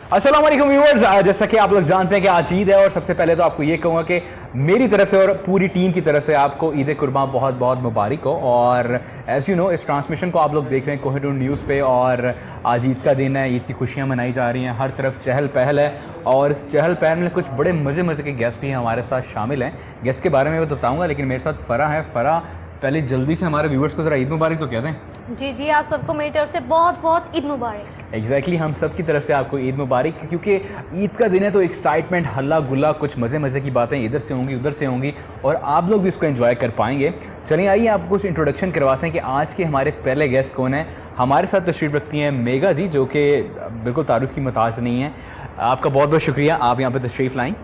अस्सलाम वालेकुम व्यूअर्स, जैसा कि आप लोग जानते हैं कि आज ईद है और सबसे पहले तो आपको ये कहूँगा कि मेरी तरफ से और पूरी टीम की तरफ से आपको ईद कुर्बान बहुत बहुत मुबारक हो। और एज़ यू नो इस ट्रांसमिशन को आप लोग देख रहे हैं कोहिनूर न्यूज़ पे और आज ईद का दिन है, ईद की खुशियाँ मनाई जा रही हैं, हर तरफ चहल पहल है और इस चहल पहल में कुछ बड़े मज़े के गेस्ट भी हमारे साथ शामिल हैं। गेस्ट के बारे में मैं बताऊँगा, लेकिन मेरे साथ फ़रा है। फ़रा, पहले जल्दी से हमारे व्यूअर्स को ज़रा ईद मुबारक तो कहते हैं। जी, आप सबको मेरी तरफ से बहुत बहुत ईद मुबारक। एग्जैक्टली हम सब की तरफ से आपको ईद मुबारक, क्योंकि ईद का दिन है तो एक्साइटमेंट, हल्ला गुल्ला, कुछ मज़े की बातें इधर से होंगी उधर से होंगी और आप लोग भी इसको एंजॉय कर पाएंगे। चलिए आइए आपको कुछ इंट्रोडक्शन करवाते हैं कि आज के हमारे पहले गेस्ट कौन है। हमारे साथ तशरीफ़ रखती हैं मेगा जी, जो कि बिल्कुल तारुफ की मोहताज नहीं है। आपका बहुत बहुत शुक्रिया, आप यहाँ पर तशरीफ़ लाएँ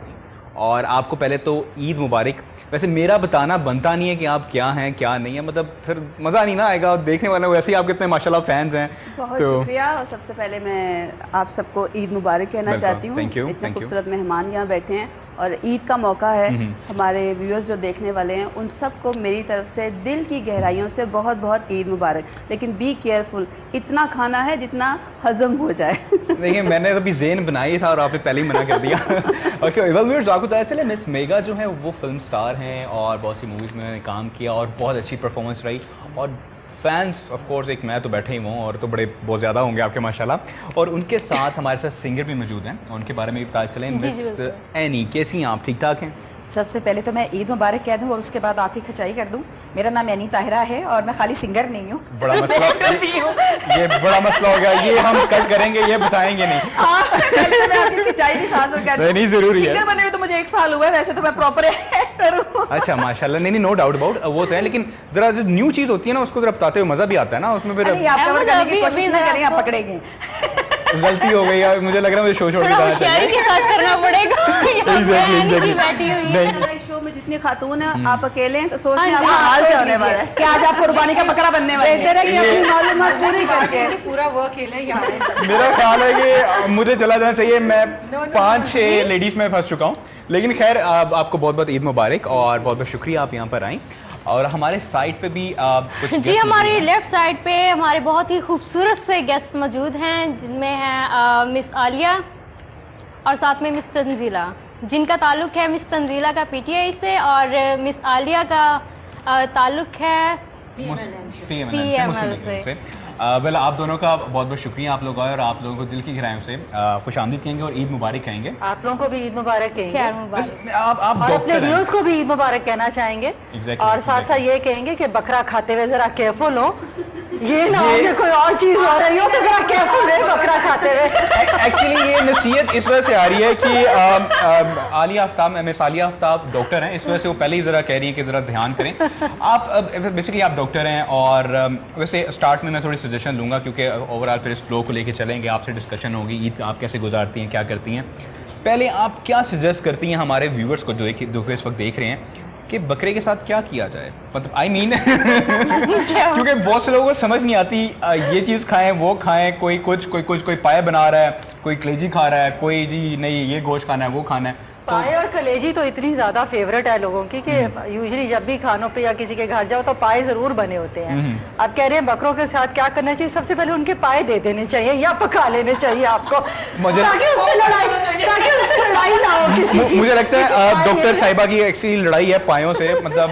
और आपको पहले तो ईद मुबारक। वैसे मेरा बताना बनता नहीं है कि आप क्या हैं क्या नहीं है, मतलब फिर मज़ा नहीं ना आएगा देखने वाले। वैसे ही आप कितने माशाल्लाह फैंस हैं। बहुत शुक्रिया। और सबसे पहले मैं आप सबको ईद मुबारक कहना चाहती हूँ। इतने खूबसूरत मेहमान यहाँ बैठे हैं और ईद का मौका है। हमारे व्यूअर्स जो देखने वाले हैं उन सबको मेरी तरफ से दिल की गहराइयों से बहुत बहुत ईद मुबारक। लेकिन बी केयरफुल, इतना खाना है जितना हजम हो जाए। देखिए मैंने अभी ज़ेन बनाई था और आपने पहले ही मना कर दिया। ओके वेल व्यूअर्स, आपको पता चले मिस मेगा जो है वो फिल्म स्टार हैं और बहुत सी मूवीज़ में उन्होंने काम किया और बहुत अच्छी परफॉर्मेंस रही। और फैंस ऑफ कोर्स एक मैं तो बैठे ही हूँ और तो बड़े बहुत ज़्यादा होंगे आपके माशाल्लाह। और उनके साथ हमारे साथ सिंगर भी मौजूद हैं, उनके बारे में भी पता चले। मिस एनी, कैसी हैं आप? ठीक ठाक हैं? सबसे पहले तो मैं ईद मुबारक कह दूं और उसके बाद आपकी खचाई कर दूं। मेरा नाम एनी ताहिरा है और मैं खाली सिंगर नहीं हूँ, बड़ा मसला ये बड़ा मसला हो गया, ये हम कट करेंगे, ये बताएंगे नहीं। मैं आपकी खचाई भी साथ कर नहीं जरूरी है। सिंगर बने हुए तो मुझे 1 साल हुआ है, वैसे तो मैं प्रॉपर एक्टर हूँ। अच्छा माशाल्लाह, नहीं नो डाउट अबाउट वो तो है, लेकिन जरा जो न्यू चीज़ होती है ना उसको जरा बताते हुए मज़ा भी आता है ना उसमें। फिर आप कवर करने की कोशिश ना करें, आप पकड़ेंगे। गलती हो गई यार, मुझे लग रहा है मुझे शो छोड़ के जाना चाहिए। के साथ करना पड़ेगा। शो में जितनी खातून है आप अकेले हैं तो सोच रहे हैं आपका हाल क्या होने वाला है कि आज आप कुर्बानी का बकरा बनने वाले हैं। बेहतर है कि अपनी मालूमात पूरी करके पूरा वर्क है यहाँ। मेरा ख्याल है कि मुझे चला जाना चाहिए, मैं 5-6 लेडीज में फंस चुका हूँ। लेकिन खैर आपको बहुत बहुत ईद मुबारक और बहुत बहुत शुक्रिया आप यहाँ पर आई। और हमारे साइड पे भी कुछ जी, हमारी लेफ्ट साइड पे हमारे बहुत ही खूबसूरत से गेस्ट मौजूद हैं, जिनमें हैं मिस आलिया और साथ में मिस तंजीला, जिनका ताल्लुक है मिस तंजीला का पीटीआई से और मिस आलिया का ताल्लुक है पीएमएल से। वेल आप दोनों का बहुत बहुत शुक्रिया, आप लोग आए और आप लोगों को दिल की गहराइयों से खुश आमदीद कहेंगे और ईद मुबारक कहेंगे। आप लोगों को भी ईद मुबारक कहेंगे आप और अपने व्यूअर्स को भी ईद मुबारक कहना चाहेंगे। और साथ साथ ये कहेंगे कि बकरा खाते हुए जरा केयरफुल हो, ये ना हो कि कोई और चीज हो रही हो तो जरा केयरफुल है बकरा खाते हुए। एक्चुअली ये नसीहत इस वजह से आ रही है कि आलिया आफ्ताब, मिस आलिया आफ्ताब डॉक्टर हैं, इस वजह से वो पहले ही ज़रा कह रही हैं कि ज़रा ध्यान करें। आप बेसिकली आप डॉक्टर हैं और वैसे स्टार्ट में मैं थोड़ी सजेशन लूँगा क्योंकि ओवरऑल फिर इस फ्लो को लेके चलेंगे, आपसे डिस्कशन होगी ईद आप कैसे गुजारती हैं, क्या करती हैं। पहले आप क्या सजेस्ट करती हैं हमारे व्यूवर्स को जो इस वक्त देख रहे हैं कि बकरे के साथ क्या किया जाए? मतलब आई मीन क्योंकि बहुत से लोगों को समझ नहीं आती ये चीज़ खाएं वो खाएं, कोई पाए बना रहा है, कोई कलेजी खा रहा है, कोई जी नहीं ये गोश्त खाना है वो खाना है। पाए और कलेजी तो इतनी ज्यादा फेवरेट है लोगों की कि यूजुअली जब भी खानों पे या किसी के घर जाओ तो पाए जरूर बने होते हैं। आप कह रहे हैं बकरों के साथ क्या करना चाहिए? सबसे पहले उनके पाए दे देने चाहिए या पका लेने चाहिए आपको, ताकि उससे लड़ाई ना हो किसी की। मुझे लगता है डॉक्टर साहिबा की एक्चुअली लड़ाई है पायों से। मतलब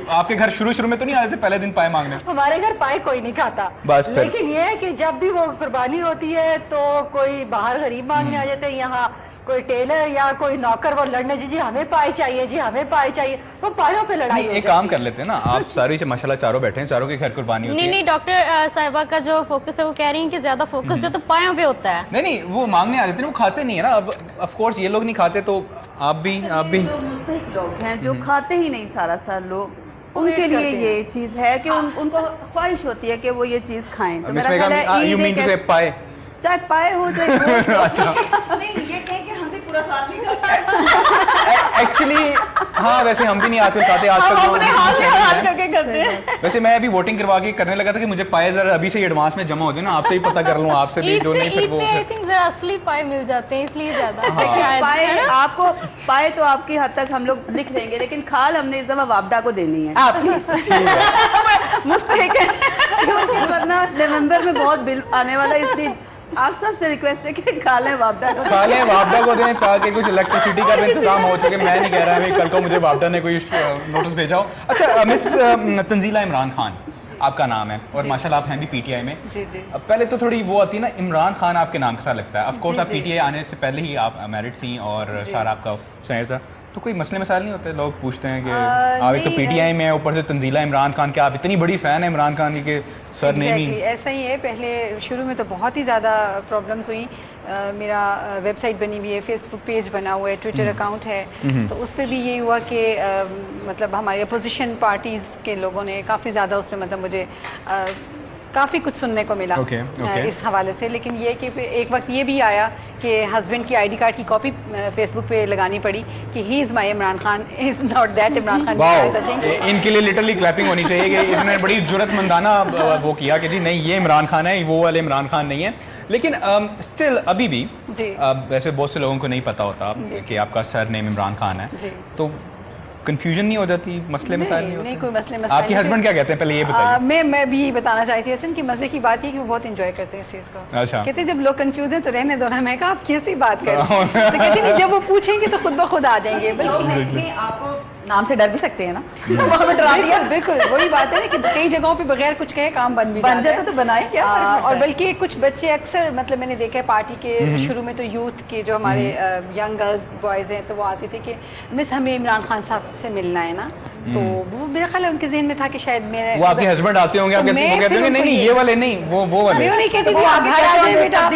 आपके घर शुरू में तो नहीं आते थे पहले दिन पाए मांगने? हमारे घर पाए कोई नहीं खाता, लेकिन ये है कि जब भी वो कुर्बानी होती है तो कोई बाहर गरीब मांगने आ जाते हैं, यहाँ कोई टेलर या कोई नौकर वो लड़ने जी हमें पाए चाहिए, जी हमें पाए चाहिए, वो पायों पे लड़ाई। एक काम कर लेते हैं ना, आप सारी माशाल्लाह चारों बैठे हैं, चारों के घर कुर्बानी होती है। नहीं डॉक्टर साहिबा का जो फोकस है वो कह रही है कि ज्यादा फोकस जो तो पायों पे होता है। नहीं वो मांगने आ जाते हैं, वो खाते नहीं है ना। अब ऑफ कोर्स ये लोग नहीं खाते तो आप भी जो मुस्तहिक लोग हैं जो खाते ही नहीं सारा लोग, उनके लिए ये चीज है कि उनको ख्वाहिश होती है कि वो ये चीज खाएं। तो मेरा ख्याल है पाए चाहे पाए हो चाहे नहीं, ये कहें कि हम भी पूरा साल नहीं खाते। एक्चुअली हाँ, वैसे हम भी नहीं आजकल खाते, आजकल वैसे मैं अभी वोटिंग करवा के करने लगा था कि मुझे पाए जरा अभी से एडवांस में जमा हो जाए ना, आपसे ही पता कर लूँ आपसे भी जो नहीं फिर वो आई थिंक जरा असली पाए मिल जाते हैं इसलिए ज्यादा। पाए आपको पाए तो आपकी हद तक हम लोग लिख लेंगे, लेकिन खाल हमने इस दफा वापडा को देनी है। मुस्तहिक है वरना नवंबर में बहुत बिल आने वाला, इसलिए आप सबसे रिक्वेस्ट है कि खा लें वापडा को, दें ताकि कुछ इलेक्ट्रिसिटी का भी इंतजाम हो चुके। मैं नहीं कह रहा है कल को मुझे वापडा ने कोई नोटिस भेजा हो। अच्छा मिस तंजीला इमरान खान आपका नाम है और माशाल्लाह आप हैं भी पीटीआई में। जी जी। पहले तो थोड़ी वो आती है ना, इमरान खान आपके नाम के साथ लगता है। ऑफ कोर्स आप पीटीआई आने से पहले ही आप मैरिड थी और सारा आपका शहर था, तो कोई मसले मसाइल नहीं होते? लोग पूछते हैं कि आप एक तो पीटीआई में, ऊपर से तंजीला इमरान खान के, आप इतनी बड़ी फ़ैन है इमरान खान की कि सर ने ऐसा ही है। पहले शुरू में तो बहुत ही ज़्यादा प्रॉब्लम्स हुई। मेरा वेबसाइट बनी हुई है, फेसबुक पेज बना हुआ है, ट्विटर अकाउंट है, तो उस पर भी यही हुआ कि मतलब हमारे अपोजिशन पार्टीज़ के लोगों ने काफ़ी ज़्यादा उसमें मतलब मुझे काफ़ी कुछ सुनने को मिला इस हवाले से। लेकिन ये कि एक वक्त ये भी आया कि हस्बैंड की आईडी कार्ड की कॉपी फेसबुक पे लगानी पड़ी कि he is my Imran Khan, is not that Imran Khan. इनके लिए लिटरली क्लैपिंग होनी चाहिए कि इन्होंने बड़ी जुर्रतमंदाना वो किया कि जी नहीं ये इमरान खान है, वो वाले इमरान खान नहीं है। लेकिन स्टिल अभी भी वैसे बहुत से लोगों को नहीं पता होता कि आपका सर नेम इमरान खान है, तो कंफ्यूजन नहीं हो जाती, मसले मसाइल नहीं होते? नहीं कोई मसले मसाइल। आपके हस्बैंड क्या कहते हैं पहले ये बताइए। मैं भी यही बताना चाहती हूँ कि मजे की बात है कि वो बहुत एंजॉय करते हैं इस चीज़ को। अच्छा। कहते हैं जब लोग कंफ्यूज हैं तो रहने दो ना। मैं कहा आप कैसी बात कर रहे हैं? तो कहते हैं जब वो पूछेंगे तो खुद ब खुद आ जाएंगे। आप नाम से डर भी सकते हैं ना। बिल्कुल वही बात है ना कि कई जगहों पे बगैर कुछ कहे काम बन जाता तो बनाए क्या। और बल्कि कुछ बच्चे अक्सर मतलब मैंने देखा है पार्टी के शुरू में तो यूथ के जो हमारे यंग गर्ल्स बॉयज़ हैं तो वो आते थे कि मिस हमें इमरान खान साहब से मिलना है ना, तो वो मेरा ख्याल है उनके जहन में था कि शायद मेरे वो आपके हस्बैंड आते होंगे, आप कहते होंगे नहीं ये वाले नहीं, वो वाले। मैं नहीं कहती थी आप घर आ जाए बेटा, आप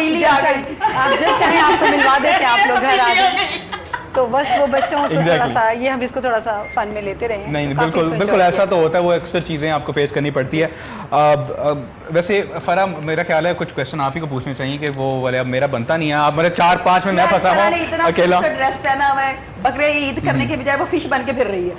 जब चाहे आपको मिलवा देते, आप लोग घर आ जाए। तो बस वो बच्चों को थोड़ा सा ये हम इसको थोड़ा सा फन में लेते रहे। नहीं बिल्कुल ऐसा तो होता है, वो अक्सर चीज़ें आपको फेस करनी पड़ती है। वैसे फरा मेरा ख्याल है कुछ क्वेश्चन आप ही को पूछने चाहिए कि वो वाले अब मेरा बनता नहीं है, आप मेरे 4-5 में मैं फंसा हुआ अकेला। ड्रेस पहना हुआ है, बकरा ईद करने के बजाय वो फिश बन के फिर रही है।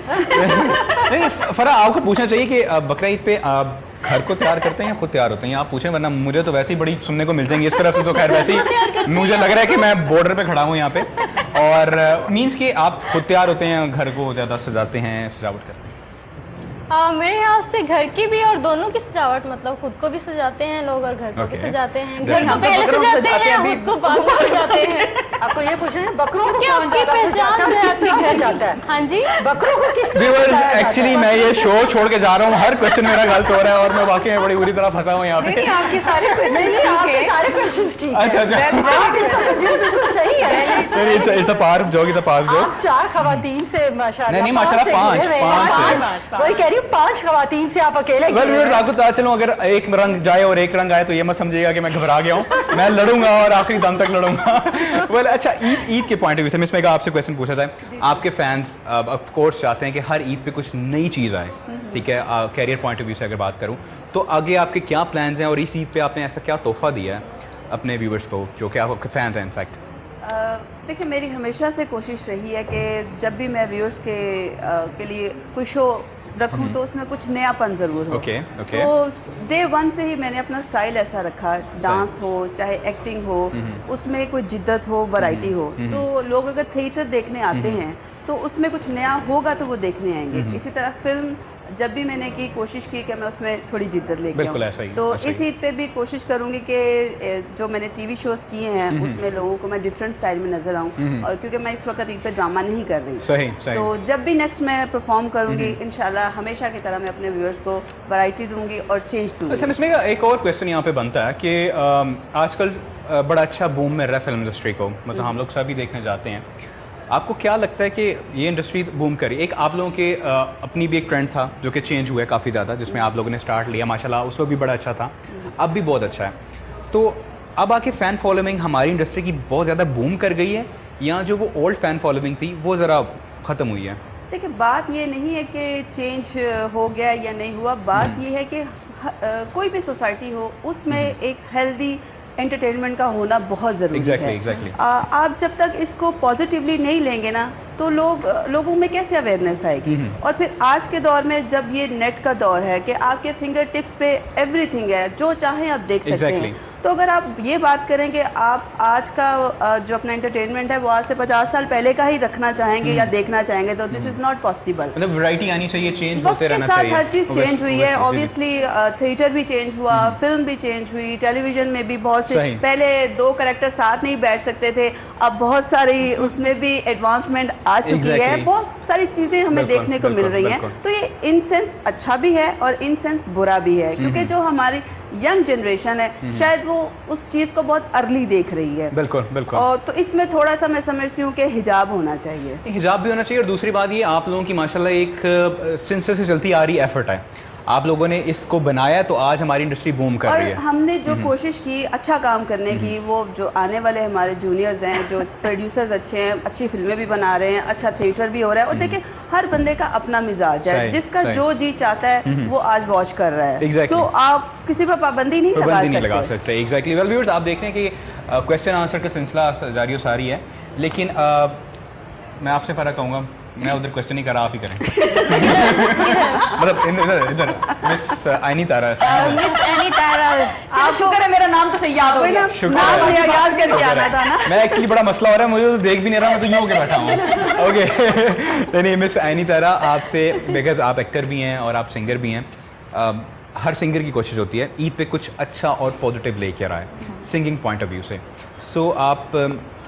नहीं फरा आपको पूछना चाहिए कि बकरा ईद पे आप घर को तैयार करते हैं या खुद तैयार होते हैं? आप पूछें, वरना मुझे तो वैसे ही बड़ी सुनने को मिल जाएंगी इस तरफ से। तो खैर वैसे ही मुझे लग रहा है कि मैं बॉर्डर पे खड़ा हूँ यहाँ पे। और मीन्स कि आप खुद तैयार होते हैं, घर को ज़्यादा सजाते हैं, सजावट करते हैं? मेरे ख्याल से घर की भी और दोनों की सजावट, मतलब खुद को भी सजाते हैं लोग और घर को भी सजाते हैं। घर को पहले सजाते हैं, खुद को बाद में सजाते हैं। आपको ये पूछना है बकरों को कौन ज़्यादा सजाता है, किस तरह सजाता है? हाँ जी, बकरों को किस तरह सजाता है? एक्चुअली मैं ये शो छोड़ के जा रहा हूँ, हर क्वेश्चन मेरा गलत हो रहा है और मैं वाकई में बड़ी बुरी तरह फंसा हूँ यहाँ पे। आपके सारे क्वेश्चंस ठीक है। अच्छा सही है। It's a part joke, it's a part joke. आप 4 खवातीन से माशाल्लाह, नहीं माशाल्लाह 5 वही कह रही हूँ 5 खवातीन से आप अकेले। आपको पता चलो अगर एक रंग जाए और एक रंग आए तो ये मत समझिएगा कि मैं घबरा गया हूँ, मैं लड़ूंगा और आखिरी दम तक लड़ूंगा। वेल अच्छा, ईद के पॉइंट ऑफ व्यू से मैं इसमें आपसे क्वेश्चन पूछा था। आपके फैंस ऑफ कोर्स चाहते हैं कि हर ईद पे कुछ नई चीज़ आए, ठीक है? कैरियर पॉइंट ऑफ व्यू से अगर बात करूँ तो आगे आपके क्या प्लान्स हैं और इस ईद पे आपने ऐसा क्या तोहफा दिया है अपने व्यूवर्स को जो कि आपके फैंस हैं इनफैक्ट? देखिए मेरी हमेशा से कोशिश रही है कि जब भी मैं व्यूअर्स के लिए कोई शो रखूं तो उसमें कुछ नयापन ज़रूर हो। तो डे 1 से ही मैंने अपना स्टाइल ऐसा रखा, डांस हो चाहे एक्टिंग हो, उसमें कोई जिद्दत हो, वैरायटी हो। तो लोग अगर थिएटर देखने आते हैं तो उसमें कुछ नया होगा तो वो देखने आएंगे। इसी तरह फिल्म जब भी मैंने की कोशिश की कि मैं उसमें थोड़ी जिद्दत लेके आऊं, तो इस ईद पे भी कोशिश करूंगी कि जो मैंने टीवी शोज किए हैं उसमें लोगों को मैं डिफरेंट स्टाइल में नजर आऊं। और क्योंकि मैं इस वक्त ईद पे ड्रामा नहीं कर रही, सही। तो जब भी नेक्स्ट मैं परफॉर्म करूंगी इंशाल्लाह हमेशा की तरह मैं अपने व्यूअर्स को वैरायटी दूंगी और चेंज दूंगी। अच्छा, इसमें एक और क्वेश्चन यहाँ पे बनता है कि आजकल बड़ा अच्छा बूम मिल रहा है फिल्म इंडस्ट्री को, मतलब हम लोग सभी देखने जाते हैं। आपको क्या लगता है कि ये इंडस्ट्री बूम करी? एक आप लोगों के अपनी भी एक ट्रेंड था जो कि चेंज हुआ है काफ़ी ज़्यादा, जिसमें आप लोगों ने स्टार्ट लिया माशाल्लाह, उस वक्त भी बड़ा अच्छा था, अब भी बहुत अच्छा है। तो अब आके फ़ैन फॉलोइंग हमारी इंडस्ट्री की बहुत ज़्यादा बूम कर गई है या जो वो ओल्ड फ़ैन फॉलोइंग थी वो ज़रा ख़त्म हुई है? देखिए बात ये नहीं है कि चेंज हो गया या नहीं हुआ, बात ये है कि कोई भी सोसाइटी हो उसमें एक हेल्दी एंटरटेनमेंट का होना बहुत ज़रूरी है। आप जब तक इसको पॉजिटिवली नहीं लेंगे ना तो लोगों में कैसे अवेयरनेस आएगी? और फिर आज के दौर में जब ये नेट का दौर है कि आपके फिंगर टिप्स पे एवरीथिंग है, जो चाहें आप देख सकते हैं, तो अगर आप ये बात करें कि आप आज का जो अपना एंटरटेनमेंट है वो आज से 50 साल पहले का ही रखना चाहेंगे या देखना चाहेंगे तो दिस इज़ नॉट पॉसिबल। मतलब वैरायटी आनी चाहिए, चेंज वक्त होते के रहना साथ चाहिए। हर चीज़ चेंज हुई है, ऑब्वियसली थिएटर भी चेंज हुआ, फिल्म भी चेंज हुई, टेलीविजन में भी बहुत से, पहले 2 कैरेक्टर साथ नहीं बैठ सकते थे, अब बहुत सारी उसमें भी एडवांसमेंट आ चुकी है, बहुत सारी चीज़ें हमें देखने को मिल रही हैं। तो ये इन सेंस अच्छा भी है और इन सेंस बुरा भी है, क्योंकि जो हमारी यंग जनरेशन है शायद वो उस चीज़ को बहुत अर्ली देख रही है। बिल्कुल बिल्कुल। और तो इसमें थोड़ा सा मैं समझती हूँ कि हिजाब होना चाहिए, हिजाब भी होना चाहिए। और दूसरी बात ये, आप लोगों की माशाल्लाह एक सिंसे से चलती आ रही एफर्ट है, आप लोगों ने इसको बनाया तो आज हमारी इंडस्ट्री बूम कर रही है। और हमने जो कोशिश की अच्छा काम करने की, वो जो आने वाले हमारे जूनियर्स हैं, जो प्रोड्यूसर्स अच्छे हैं, अच्छी फिल्में भी बना रहे हैं, अच्छा थिएटर भी हो रहा है। और देखिए हर बंदे का अपना मिजाज है, जिसका जो जी चाहता है वो आज वॉच कर रहा है। तो आप किसी पर पाबंदी नहीं लगा सकते। एग्जैक्टली। वेल व्यूअर्स, आप देख रहे हैं कि क्वेश्चन आंसर का सिलसिला जारी सारी है, लेकिन मैं आपसे फ़र्क कहूँगा, मैं उधर क्वेश्चन नहीं कर रहा, आप ही करें। मतलब इधर इधर मिस आइनी तारा। मिस एनी तारा, चलो शुक्र है मेरा नाम तो सही याद हो गया। नाम याद करके आना था ना। मैं एक्चुअली बड़ा मसला हो रहा है, मुझे तो देख भी नहीं रहा, मैं तो यूं होके बैठा हूँ। ओके। नहीं मिस आइनी तारा, आपसे, बिकॉज आप एक्टर भी हैं और आप सिंगर भी हैं, हर सिंगर की कोशिश होती है ईद पे कुछ अच्छा और पॉजिटिव लेकर आए सिंगिंग पॉइंट ऑफ व्यू से। सो आप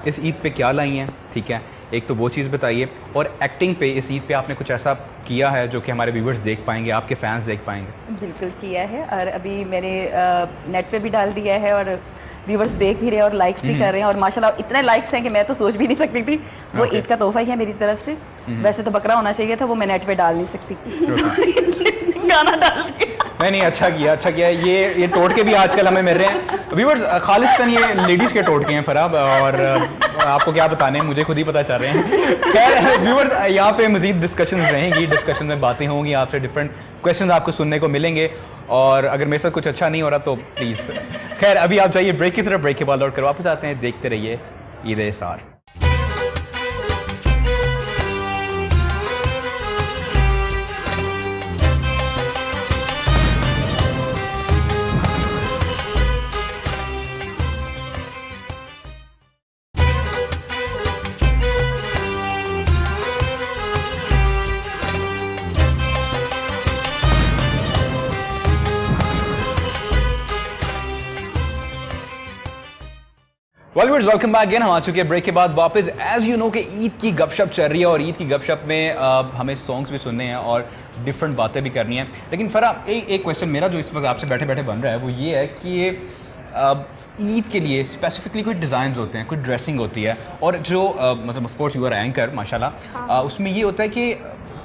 इस ईद पे क्या लाई हैं? ठीक है, एक तो वो चीज़ बताइए, और एक्टिंग पे इस ईद पे आपने कुछ ऐसा किया है जो कि हमारे व्यूवर्स देख पाएंगे, आपके फैंस देख पाएंगे? बिल्कुल किया है, और अभी मैंने नेट पे भी डाल दिया है और व्यूवर्स देख भी रहे हैं और लाइक्स भी कर रहे हैं, और माशाल्लाह इतने लाइक्स हैं कि मैं तो सोच भी नहीं सकती थी। वो ईद का तोहफा ही है मेरी तरफ से। वैसे तो बकरा होना चाहिए था, वो मैं नेट पे डाल नहीं सकती। गाना डाल दिया। नहीं, अच्छा किया, अच्छा किया। ये टोटके भी आजकल हमें मिल रहे हैं व्यूअर्स, खालिस्तान ये लेडीज़ के टोटके हैं फराब, और आपको क्या बताने, मुझे खुद ही पता चल रहे हैं। खैर व्यूअर्स, यहाँ पे मजीद डिस्कशन रहेंगी, डिस्कशन में बातें होंगी, आपसे डिफरेंट क्वेश्चन आपको सुनने को मिलेंगे, और अगर मेरे साथ कुछ अच्छा नहीं हो रहा तो प्लीज़। खैर अभी आप जाइए ब्रेक की तरफ, ब्रेक के बाद लौट कर वापस आते हैं, देखते रहिए ईद-ए-इसार। Welcome back again. हम आ चुके हैं ब्रेक के बाद वापस। एज यू नो कि ईद की गपशप चल रही है, और ईद की गपशप में हमें सॉन्ग्स भी सुनने हैं और डिफरेंट बातें भी करनी है। लेकिन फराह, एक क्वेश्चन मेरा जो इस वक्त आपसे बैठे बैठे बन रहा है वो ये है कि ईद के लिए स्पेसिफिकली कोई डिज़ाइंस होते हैं, कोई ड्रेसिंग होती है, और जो मतलब of course you are anchor माशाल्लाह, उसमें ये होता है कि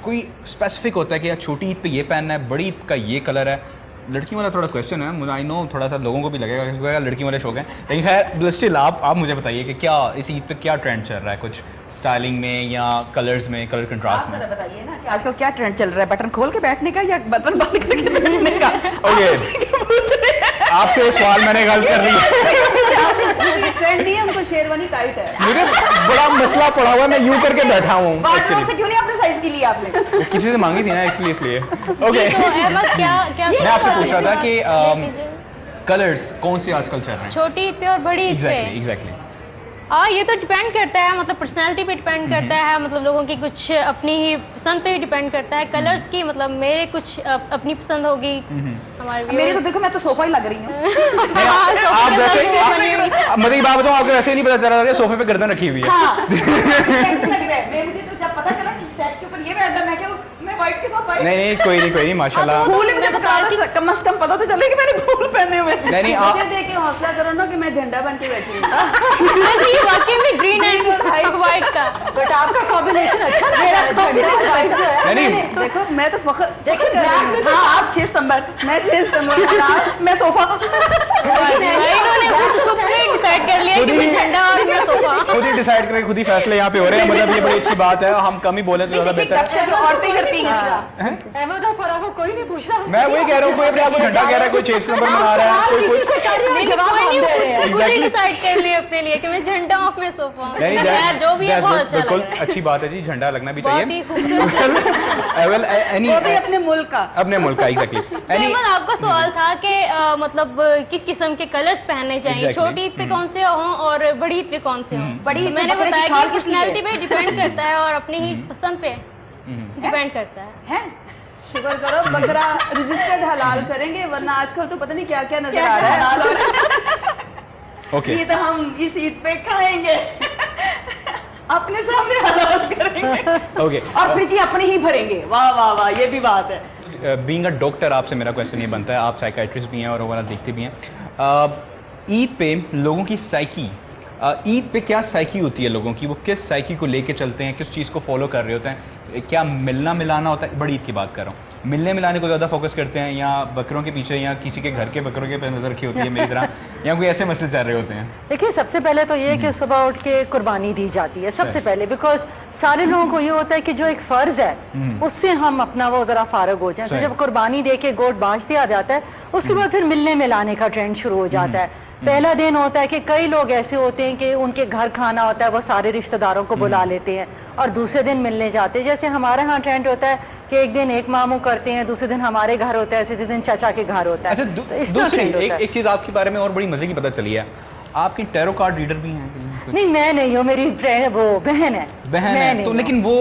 कोई स्पेसिफिक होता है कि यार छोटी ईद पे ये पहनना है, बड़ी ईद का ये कलर है। लड़कियों वाला थोड़ा क्वेश्चन है, मुझे आई नो थोड़ा सा लोगों को भी लगेगा लड़कियों वाले शौक हैं, लेकिन खैर स्टिल आप मुझे बताइए कि क्या इस ईद पे क्या ट्रेंड चल रहा है, कुछ स्टाइलिंग में या कलर्स में, कलर कंट्रास्ट में? बताइए ना कि आजकल क्या ट्रेंड चल रहा है, बटन खोल के बैठने का या बटन बंद करके बैठने का? आपसे सवाल मैंने गलत कर दिया। ट्रेंड नहीं है, हमको शेरवानी टाइट है। मुझे बड़ा मसला पड़ा हुआ है, मैं यूं करके बैठा हूँ। से क्यों नहीं अपने साइज की ली आपने? किसी से मांगी थी ना एक्चुअली, इसलिए। ओके, मैं आपसे पूछ रहा था कि कलर्स कौन से आजकल चल रहे हैं छोटी ईद पे और बड़ी ईद पे? एग्जैक्टली। ये तो डिपेंड करता है, मतलब पर्सनालिटी पे डिपेंड करता है, मतलब लोगों की कुछ अपनी ही पसंद पे ही डिपेंड करता है। कलर्स की मतलब मेरे कुछ अपनी पसंद होगी, हमारे मेरी तो देखो, मैं तो सोफा ही लग रही हूँ। आप वैसे मतलब बात बताऊँ, आपको वैसे ही नहीं पता चल रहा है सोफे पे गर्दन रखी हुई है। कैसे लग रहा है? मुझे तो जब पता चला कि सेट के ऊपर ये बैठा, मैं क्या मैं व्हाइट के साथ व्हाइट। नहीं कोई नहीं माशाल्लाह। फूल मुझे बता दो, कम से कम पता तो चले कि मैंने फूल पहने हुए। नहीं मुझे देख के हौसला करो ना कि मैं झंडा बन के बैठी हूँ। ये वाकई में ग्रीन एंड व्हाइट का, बट आपका कॉम्बिनेशन अच्छा लग रहा है, झंडा और व्हाइट जो है। नहीं देखो मैं तो फख्र देखिए ब्लैक में तो आप 6 सितंबर, मैं 6 सितंबर, मैं सोफा। इन्होंने खुद ही डिसाइड कर लिया कि मैं झंडा और मैं सोफा। खुद ही डिसाइड करके खुद ही फैसले यहाँ पे हो रहे हैं, मतलब ये बड़ी अच्छी बात है। हम कम ही बोले तो ज़्यादा बेहतर है। औरतें करती हैं। अहमद और फराह को कोई नहीं पूछ रहा। मैं वही कह रहा हूँ, कोई अपने आप को झंडा कह रहा है, कोई 6 नंबर मना रहा है, कोई किसी से कर रहे हैं, जवाब हम दे रहे हैं। खुद ही डिसाइड कर लिया अपने लिए कि मैं झंडा और मैं सोफा। नहीं, जो भी है बहुत अच्छा लग बिल्कुल रहा है। अच्छी बात है जी, झंडा लगना भी बहुत चाहिए। ही खूबसूरत well, वो भी अपने मुल्क का। अपने मुल्क का, एग्जैक्टली। शैमल, आपका सवाल था कि मतलब किस किस्म के कलर्स पहनने चाहिए, Exactly. छोटी ईद पे कौन से हों और बड़ी ईद पे कौन से हों। बड़ी ईद पे मैंने बकरे की बताया खाल कि किस लिए है? पर्सनैलिटी पे डिपेंड करता है और अपनी ही पसंद पे डिपेंड करता है। हैं? शुक्र करो बकरा रजिस्टर्ड हलाल करेंगे, वरना आजकल तो पता नहीं क्या क्या नजर आ रहा है। ओके, ये तो हम इस ईद पे खाएंगे, अपने सामने हलाल करेंगे ओके। और फ्रिज ही अपने ही भरेंगे। वाह वाह वाह, ये भी बात है। बीइंग अ डॉक्टर, आपसे मेरा क्वेश्चन ये बनता है, आप साइकाइट्रिस्ट भी हैं और वगैरह देखते भी हैं, ईद पे लोगों की साइकी, ईद पे क्या साइकी होती है लोगों की, वो किस साइकी को लेके चलते हैं, किस चीज़ को फॉलो कर रहे होते हैं, क्या मिलना मिलाना होता है, बड़ी ईद की बात कर रहा हूँ, मिलने मिलाने को ज़्यादा फोकस करते हैं या बकरों के पीछे या किसी के घर के बकरों के पे नज़र रखी होती है मेरी तरह, या कोई ऐसे मसले चल रहे होते हैं? देखिए, सबसे पहले तो ये है कि सुबह उठ के कुर्बानी दी जाती है सबसे पहले, बिकॉज सारे लोगों को ये होता है कि जो एक फर्ज है उससे हम अपना वो जरा फारग हो जाए। तो जब कुर्बानी दे के गोट बांच दिया जाता है, उसके बाद फिर मिलने मिलाने का ट्रेंड शुरू हो जाता है। पहला दिन होता है कि कई लोग ऐसे होते हैं कि उनके घर खाना होता है, वो सारे रिश्तेदारों को बुला लेते हैं और दूसरे दिन मिलने जाते हैं। जैसे हमारे यहाँ ट्रेंड होता है कि एक दिन एक मामू करते हैं, दूसरे दिन हमारे घर होता है, तीसरे दिन चाचा के घर होता है। अच्छा, तो इस तरह दूसरी trend होता है। एक चीज़ आपके बारे में और बड़ी मजे की पता चली है, आपकी टैरो कार्ड रीडर भी हैं? नहीं, मैं नहीं हूँ, मेरी फ्रेंड वो बहन है। बहन मैं है नहीं तो, हूँ। लेकिन वो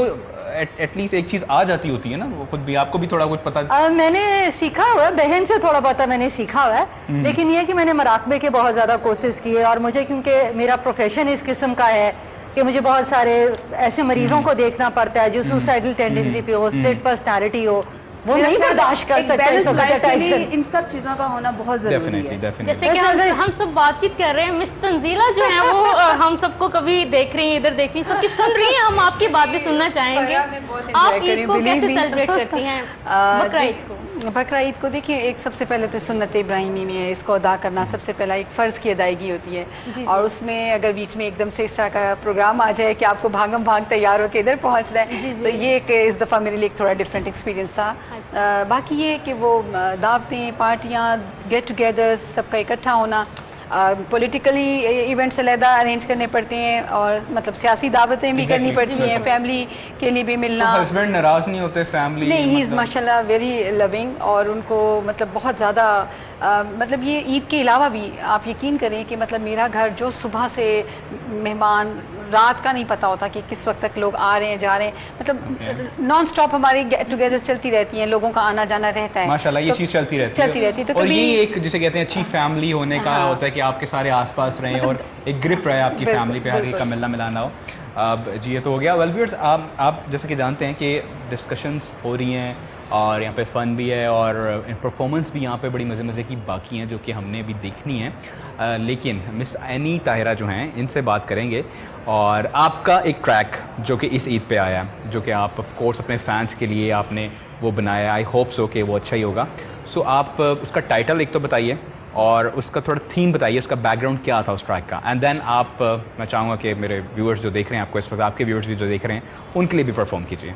एटलीस्ट एक चीज़ आ जाती होती है ना, वो खुद भी, आपको भी थोड़ा कुछ पता। मैंने सीखा हुआ है, बहन से थोड़ा बहुत मैंने सीखा हुआ है, लेकिन ये कि मैंने मराकबे के बहुत ज़्यादा कोशिश की है, और मुझे क्योंकि मेरा प्रोफेशन इस किस्म का है कि मुझे बहुत सारे ऐसे मरीजों को देखना पड़ता है जो सुसाइडल टेंडेंसी पे हो, स्प्लिट पर्सनालिटी हो, वो नहीं बर्दाश्त कर सकते इस वक्त का टेंशन। इन सब चीजों का होना बहुत जरूरी है। जैसे कि हम सब बातचीत कर रहे हैं, मिस तंजीला जो है वो हम सबको कभी देख रही हैं, इधर देख रही हैं, सबकी सुन रही हैं, हम आपकी बात भी सुनना चाहेंगे। आप ईद को कैसे सेलिब्रेट करती हैं, बकरा ईद को? बकरा ईद को देखिए, एक सबसे पहले तो सुन्नत इब्राहिमी में है, इसको अदा करना सबसे पहला एक फ़र्ज़ की अदायगी होती है। और उसमें अगर बीच में एकदम से इस तरह का प्रोग्राम आ जाए कि आपको भागम भाग तैयार होकर इधर पहुंच रहे हैं, तो ये एक इस दफ़ा मेरे लिए एक थोड़ा डिफरेंट एक्सपीरियंस था। बाकी ये कि वो दावतें, पार्टियाँ, गेट टुगेदर्स, सबका इकट्ठा होना, पॉलिटिकली इवेंट्स अलहदा अरेंज करने पड़ते हैं और मतलब सियासी दावतें भी करनी पड़ती हैं, फैमिली के लिए भी मिलना। तो हस्बैंड नाराज नहीं होते फैमिली? नहीं, ही इज़ माशाल्लाह वेरी लविंग, और उनको मतलब बहुत ज़्यादा मतलब ये ईद के अलावा भी आप यकीन करें कि मतलब मेरा घर जो सुबह से मेहमान, रात का नहीं पता होता कि किस वक्त तक लोग आ रहे हैं जा रहे हैं, मतलब नॉन स्टॉप हमारी गेट टुगेदर चलती रहती हैं, लोगों का आना जाना रहता है माशाल्लाह। ये चीज़ चलती रहती है। तो और कभी ये एक जिसे कहते हैं अच्छी फैमिली होने का होता है कि आपके सारे आसपास रहें और एक ग्रिप रहे आपकी फैमिली पे, हर एक का मिलना मिलाना हो। अब जी ये तो हो गया। वेल व्यूअर्स, आप जैसे कि जानते हैं कि डिस्कशंस हो रही हैं और यहाँ पे फ़न भी है और परफॉर्मेंस भी यहाँ पे बड़ी मज़े मज़े की बाकी हैं जो कि हमने अभी देखनी है। लेकिन मिस एनी ताहिरा जो हैं, इनसे बात करेंगे। और आपका एक ट्रैक जो कि इस ईद पे आया है, जो कि आप ऑफ कोर्स अपने फैंस के लिए आपने वो बनाया, आई होप सो कि वो अच्छा ही होगा। सो आप उसका टाइटल एक तो बताइए और उसका थोड़ा थीम बताइए, उसका बैकग्राउंड क्या था उस ट्रैक का, एंड देन आप मैं चाहूँगा कि मेरे व्यूअर्स जो देख रहे हैं आपको इस वक्त, आपके व्यूअर्स भी जो देख रहे हैं, उनके लिए भी परफॉर्म कीजिए।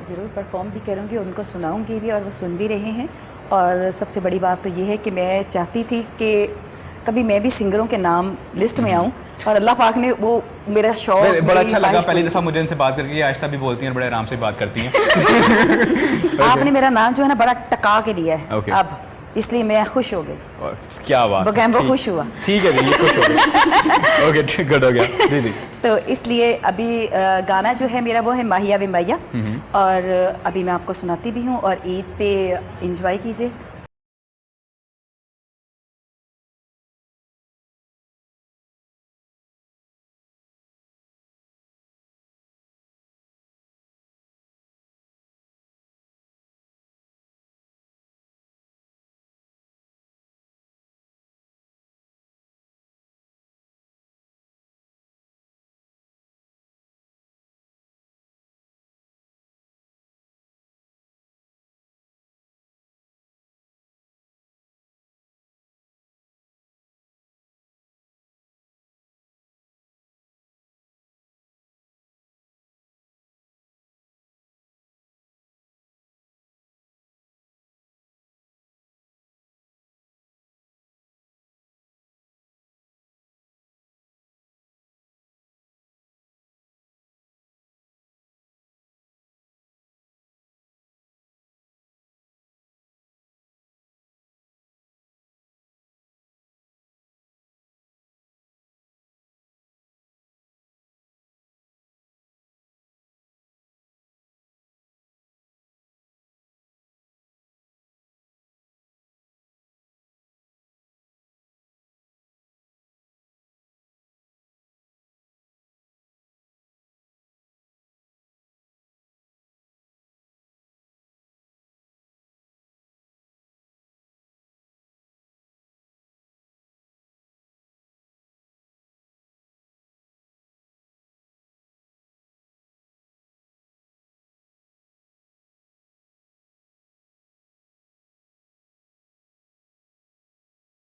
ज़रूर परफॉर्म भी करूँगी, उनको सुनाऊँगी भी और वो सुन भी रहे हैं। और सबसे बड़ी बात तो ये है कि मैं चाहती थी कि कभी मैं भी सिंगरों के नाम लिस्ट में आऊँ, और अल्लाह पाक ने वो मेरा शौक, बड़ा अच्छा लगा पहली दफ़ा मुझे इनसे बात करके। आहिस्ता भी बोलती हैं और बड़े आराम से बात करती हैं। आपने मेरा नाम जो है ना बड़ा टका के लिया है अब, इसलिए मैं खुश हो गई। क्या बात, बगैम्बो खुश हुआ। ठीक है जी, खुश हो गए। ओके, ठीक, गुड हो गया जी जी। तो इसलिए अभी गाना जो है मेरा वो है माहिया वे मैया, और अभी मैं आपको सुनाती भी हूँ, और ईद पे इंजॉय कीजिए।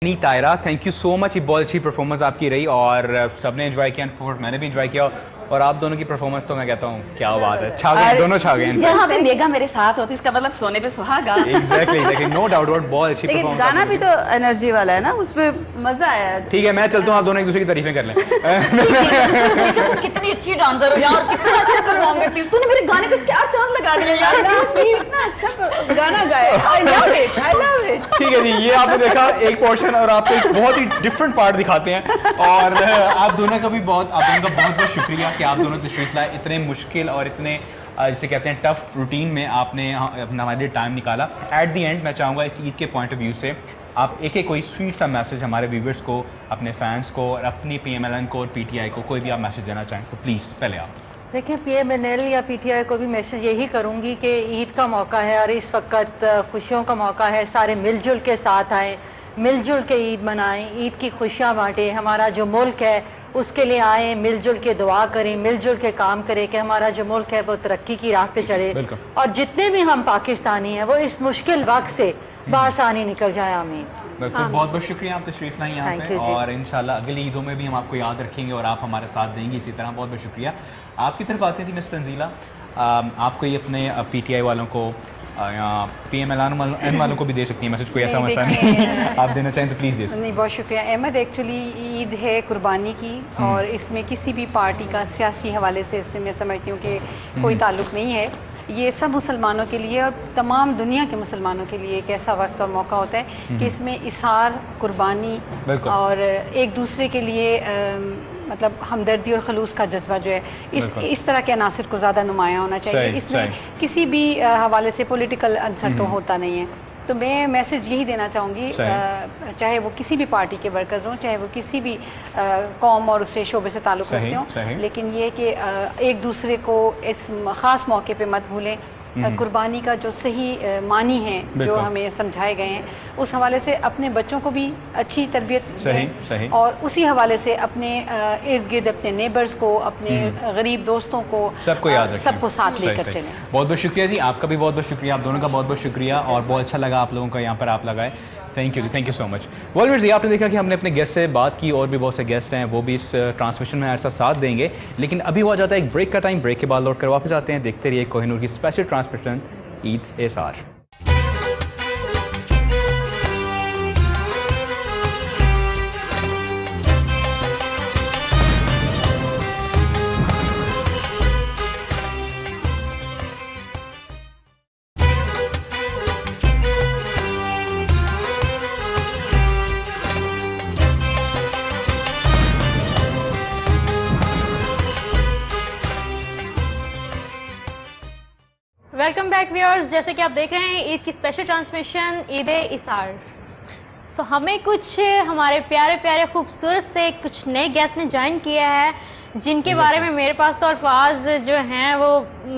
नी तायरा, थैंक यू सो मच। ये बहुत अच्छी परफॉर्मेंस आपकी रही और सबने एंजॉय किया, मैंने भी एंजॉय किया और आप दोनों की परफॉर्मेंस तो मैं कहता हूँ क्या बात है, छा गए, दोनों छा गए। जहाँ पे मेगा मेरे साथ होती इसका मतलब सोने पे सुहागा। एग्जैक्टली, नो डाउट, बहुत अच्छी लेकिन परफॉर्मेंस। गाना भी तो एनर्जी वाला है ना, उसमें मजा आया। ठीक है, मैं चलता हूँ, आप दोनों एक दूसरे की तारीफें कर लें। तुम कितनी अच्छी डांसर हो यार, कितना अच्छा परफॉर्म करती हो, तूने मेरे गाने को क्या चांद लगा दिया यार, प्लीज। इतना अच्छा गाना गाया, I love it, I love it. ठीक है जी, ये आपने देखा एक पोर्शन और आपको एक बहुत ही डिफरेंट पार्ट दिखाते हैं और आप दोनों का भी बहुत बहुत शुक्रिया कि आप दोनों तशरीफ लाए, इतने मुश्किल और इतने जिसे कहते हैं टफ रूटीन में आपने अपना हमारे लिए टाइम निकाला। एट द एंड मैं चाहूँगा इस ईद के पॉइंट ऑफ व्यू से आप एक कोई स्वीट सा मैसेज हमारे व्यूवर्स को, अपने फैंस को और अपनी PMLN को और PTI को कोई भी आप मैसेज देना चाहें तो प्लीज़ पहले आप। देखिए, PMNL या PTI को भी मैसेज यही करूंगी कि ईद का मौका है और इस वक्त खुशियों का मौका है, सारे मिलजुल के साथ आएँ, मिलजुल के ईद मनाएं, ईद की खुशियाँ बांटें। हमारा जो मुल्क है उसके लिए आएँ, मिलजुल के दुआ करें, मिलजुल के काम करें कि हमारा जो मुल्क है वो तरक्की की राह पे चढ़े और जितने भी हम पाकिस्तानी हैं वो इस मुश्किल वक्त से बआसानी निकल जाए। आमीन। बिल्कुल, बहुत बहुत शुक्रिया, आप तशरीफ लाई यहाँ पे और इंशाल्लाह अगली ईदों में भी हम आपको याद रखेंगे और आप हमारे साथ देंगे इसी तरह। बहुत बहुत शुक्रिया। आपकी तरफ आती थी मिस तंजीला, आपको ये अपने PTI वालों को या PMLN वालों को भी दे सकती हैं मैसेज, कोई ऐसा मसला नहीं आप देना चाहें तो प्लीज़ दे सकते हैं। नहीं, बहुत शुक्रिया अहमद। एक्चुअली ईद है कुर्बानी की और इसमें किसी भी पार्टी का सियासी हवाले से इससे मैं समझती हूँ कि कोई ताल्लुक़ नहीं है। ये सब मुसलमानों के लिए और तमाम दुनिया के मुसलमानों के लिए एक ऐसा वक्त और मौका होता है कि इसमें इसार, कुर्बानी और एक दूसरे के लिए मतलब हमदर्दी और खलूस का जज्बा जो है इस तरह के अनासर को ज़्यादा नुमायाँ होना चाहिए। इसमें किसी भी हवाले से पॉलिटिकल आंसर तो होता नहीं है। तो मैं मैसेज यही देना चाहूँगी, चाहे वो किसी भी पार्टी के वर्कर्स हों, चाहे वो किसी भी कौम और उससे शोबे से ताल्लुक़ रखते हों, लेकिन ये कि एक दूसरे को इस ख़ास मौके पे मत भूलें। कुर्बानी का जो सही मानी है जो हमें समझाए गए हैं, उस हवाले से अपने बच्चों को भी अच्छी तरबियत दें और उसी हवाले से अपने इर्द गिर्द अपने नेबर्स को, अपने गरीब दोस्तों को, सबको याद रखें, सबको साथ लेकर चलें। बहुत बहुत शुक्रिया जी, आपका भी बहुत बहुत शुक्रिया, आप दोनों का बहुत बहुत शुक्रिया और बहुत अच्छा लगा आप लोगों का यहाँ पर आप लगाए। Thank you so much. Well, आपने देखा कि हमने अपने गेस्ट से बात की और भी बहुत से गेस्ट हैं वो भी इस ट्रांसमिशन में हमारे साथ देंगे, लेकिन अभी हो जाता है एक ब्रेक का टाइम। ब्रेक के बाद लौट कर वापस आते हैं, देखते रहिए कोहिनूर की स्पेशल ट्रांसमिशन ईद एसार। वेलकम बैक व्यूअर्स, जैसे कि आप देख रहे हैं ईद की स्पेशल ट्रांसमिशन ईद इसार। सो हमें कुछ हमारे प्यारे प्यारे खूबसूरत से कुछ नए गेस्ट ने ज्वाइन किया है जिनके बारे में मेरे पास तो अल्फाज जो हैं वो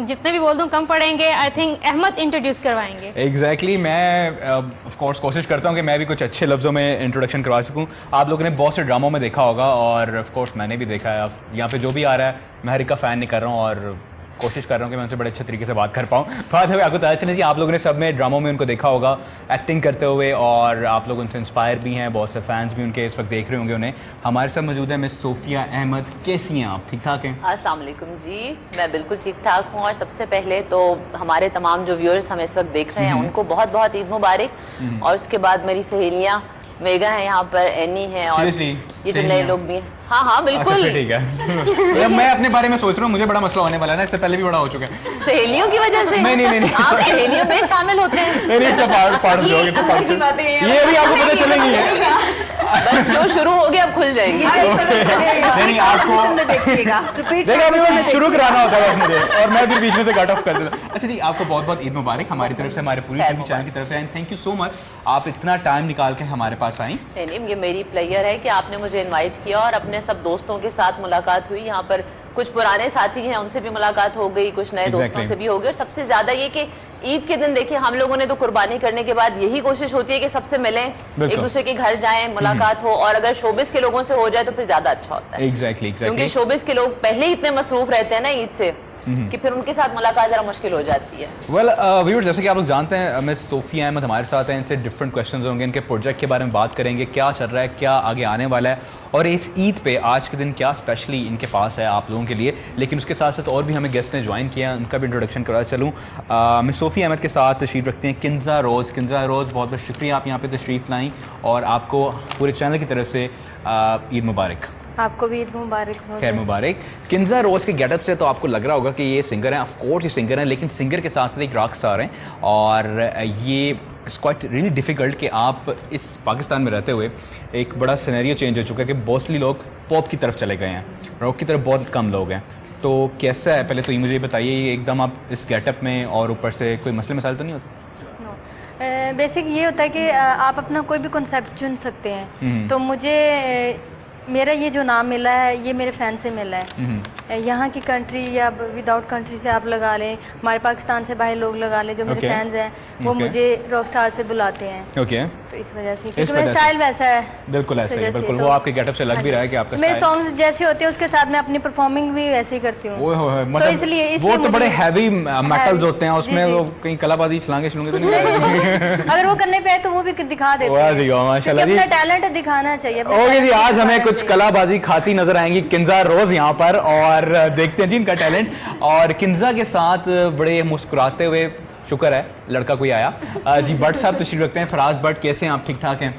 जितने भी बोल दूं कम पड़ेंगे। आई थिंक अहमद इंट्रोड्यूस करवाएंगे। एग्जैक्टली, मैं ऑफ कोर्स कोशिश करता हूं कि मैं भी कुछ अच्छे लफ्ज़ों में इंट्रोडक्शन करवा सकूं। आप लोगों ने बहुत से ड्रामों में देखा होगा और ऑफ कोर्स मैंने भी देखा है। यहाँ पे जो भी आ रहा है मैं हर एक का फ़ैन नहीं कर रहा हूँ और कोशिश कर रहा हूँ कि मैं उनसे बड़े अच्छे तरीके से बात कर पाऊँ। बात है आपको पता चले जी, आप लोगों ने सब में ड्रामों में उनको देखा होगा एक्टिंग करते हुए और आप लोग उनसे इंस्पायर भी हैं, बहुत से फैंस भी उनके इस वक्त देख रहे होंगे उन्हें। हमारे साथ मौजूद है मिस सोफिया अहमद। कैसी हैं आप? ठीक ठाक हैं? अस्सलाम वालेकुम जी, मैं बिल्कुल ठीक ठाक हूँ और सबसे पहले तो हमारे तमाम जो व्यूअर्स हमें इस वक्त देख रहे हैं उनको बहुत बहुत ईद मुबारक। और उसके बाद मेरी सहेलियाँ मेगा है यहाँ पर, एनी है और ये जो नए लोग भी हैं। हाँ बिल्कुल, अच्छा, ठीक है। मैं अपने बारे में सोच रहा हूँ, मुझे बड़ा मसला होने वाला है ना, इससे पहले भी बड़ा हो चुका है। सहेलियों की वजह से? नहीं आप सहेलियों में शामिल होते हैं। ये भी आपको पता चलेंगी। बस शो शुरू हो गया, अब खुल जाएंगी। नहीं, आपको देखा शुरू कराना होता है मुझे और मैं भी बीच में से कट ऑफ कर देता। अच्छा जी, आपको बहुत बहुत ईद मुबारक हमारी तरफ से, हमारे पूरी टीवी चैनल की तरफ से। And thank you so much, आप इतना टाइम निकाल के हमारे पास आई। नहीं, ये मेरी प्लेयर है कि आपने मुझे इनवाइट किया और अपने सब दोस्तों के साथ मुलाकात हुई। यहाँ पर कुछ पुराने साथी हैं उनसे भी मुलाकात हो गई, कुछ नए दोस्तों से भी हो गई और सबसे ज्यादा ये कि ईद के दिन देखिए हम लोगों ने तो कुर्बानी करने के बाद यही कोशिश होती है कि सबसे मिलें, एक दूसरे के घर जाएं, मुलाकात हो और अगर शोबिस के लोगों से हो जाए तो फिर ज्यादा अच्छा होता है। एग्जैक्टली, क्योंकि शोबिस के लोग पहले ही इतने मसरूफ रहते हैं ना ईद से कि फिर उनके साथ मुलाकात जरा मुश्किल हो जाती है। वेल व्यूअर्स, जैसे कि आप लोग जानते हैं मिस सोफिया अहमद हमारे साथ हैं, इनसे डिफरेंट क्वेश्चंस होंगे, इनके प्रोजेक्ट के बारे में बात करेंगे, क्या चल रहा है, क्या आगे आने वाला है, और इस ईद पे आज के दिन क्या स्पेशली इनके पास है आप लोगों के लिए। लेकिन उसके साथ साथ और भी हमें गेस्ट ने ज्वाइन किया, उनका भी इंट्रोडक्शन करा चलूँ। मिस सोफिया अहमद के साथ तशरीफ़ रखते हैं किंजा रोज़। किंजा रोज़, बहुत बहुत शुक्रिया आप यहाँ पे तशरीफ़ लाई, और आपको पूरे चैनल की तरफ से ईद मुबारक। आपको भी ईद मुबारक हो। खैर मुबारक। किंजा रोज़ के गेटअप से तो आपको लग रहा होगा कि ये सिंगर हैं, ऑफ कोर्स ये सिंगर हैं, लेकिन सिंगर के साथ साथ एक रॉक स्टार हैं, और ये इट्स क्वाइट रियली डिफ़िकल्ट कि आप इस पाकिस्तान में रहते हुए एक बड़ा सिनेरियो चेंज हो चुका है कि मोस्टली लोग पॉप की तरफ चले गए हैं, रॉक की तरफ बहुत कम लोग हैं। तो कैसा है, पहले तो ये मुझे बताइए, एकदम आप इस गेटअप में और ऊपर से कोई मसले मसाइल तो नहीं होते? बेसिक ये होता है कि आप अपना कोई भी कॉन्सेप्ट चुन सकते हैं। तो मुझे मेरा ये जो नाम मिला है ये मेरे फ़ैन से मिला है। यहाँ की कंट्री या विदाउट कंट्री से आप लगा लें, हमारे पाकिस्तान से बाहर लोग लगा लें जो मेरे फैंस हैं, वो मुझे रॉक स्टार से बुलाते हैं। ओके, तो इस वजह से क्योंकि मेरा स्टाइल वैसा है। बिल्कुल ऐसा ही, बिल्कुल वो आपके गेटअप से लग भी रहा है कि आपका मेरे सॉन्ग्स जैसे होते हैं उसके साथ मैं अपनी परफॉर्मिंग भी वैसे ही करती हूँ। मतलब इसलिए वो तो बड़े हैवी मेटल्स होते हैं, उसमें वो कहीं कलाबाजी छलांगे छलूंगे तो नहीं अगर वो करने पे आए तो वो भी दिखा देते हैं। माशाल्लाह जी, अपना टैलेंट दिखाना चाहिए। ओके जी, आज हमें कुछ कलाबाजी खाती नजर आएंगी किंजा रोज यहाँ पर, और देखते हैं जी इनका टैलेंट। और किंजा के साथ बड़े मुस्कुराते हुए, शुक्र है लड़का कोई आया जी, भट्ट साहब तशरीफ रखते हैं। फराज भट्ट, कैसे हैं आप? ठीक ठाक हैं?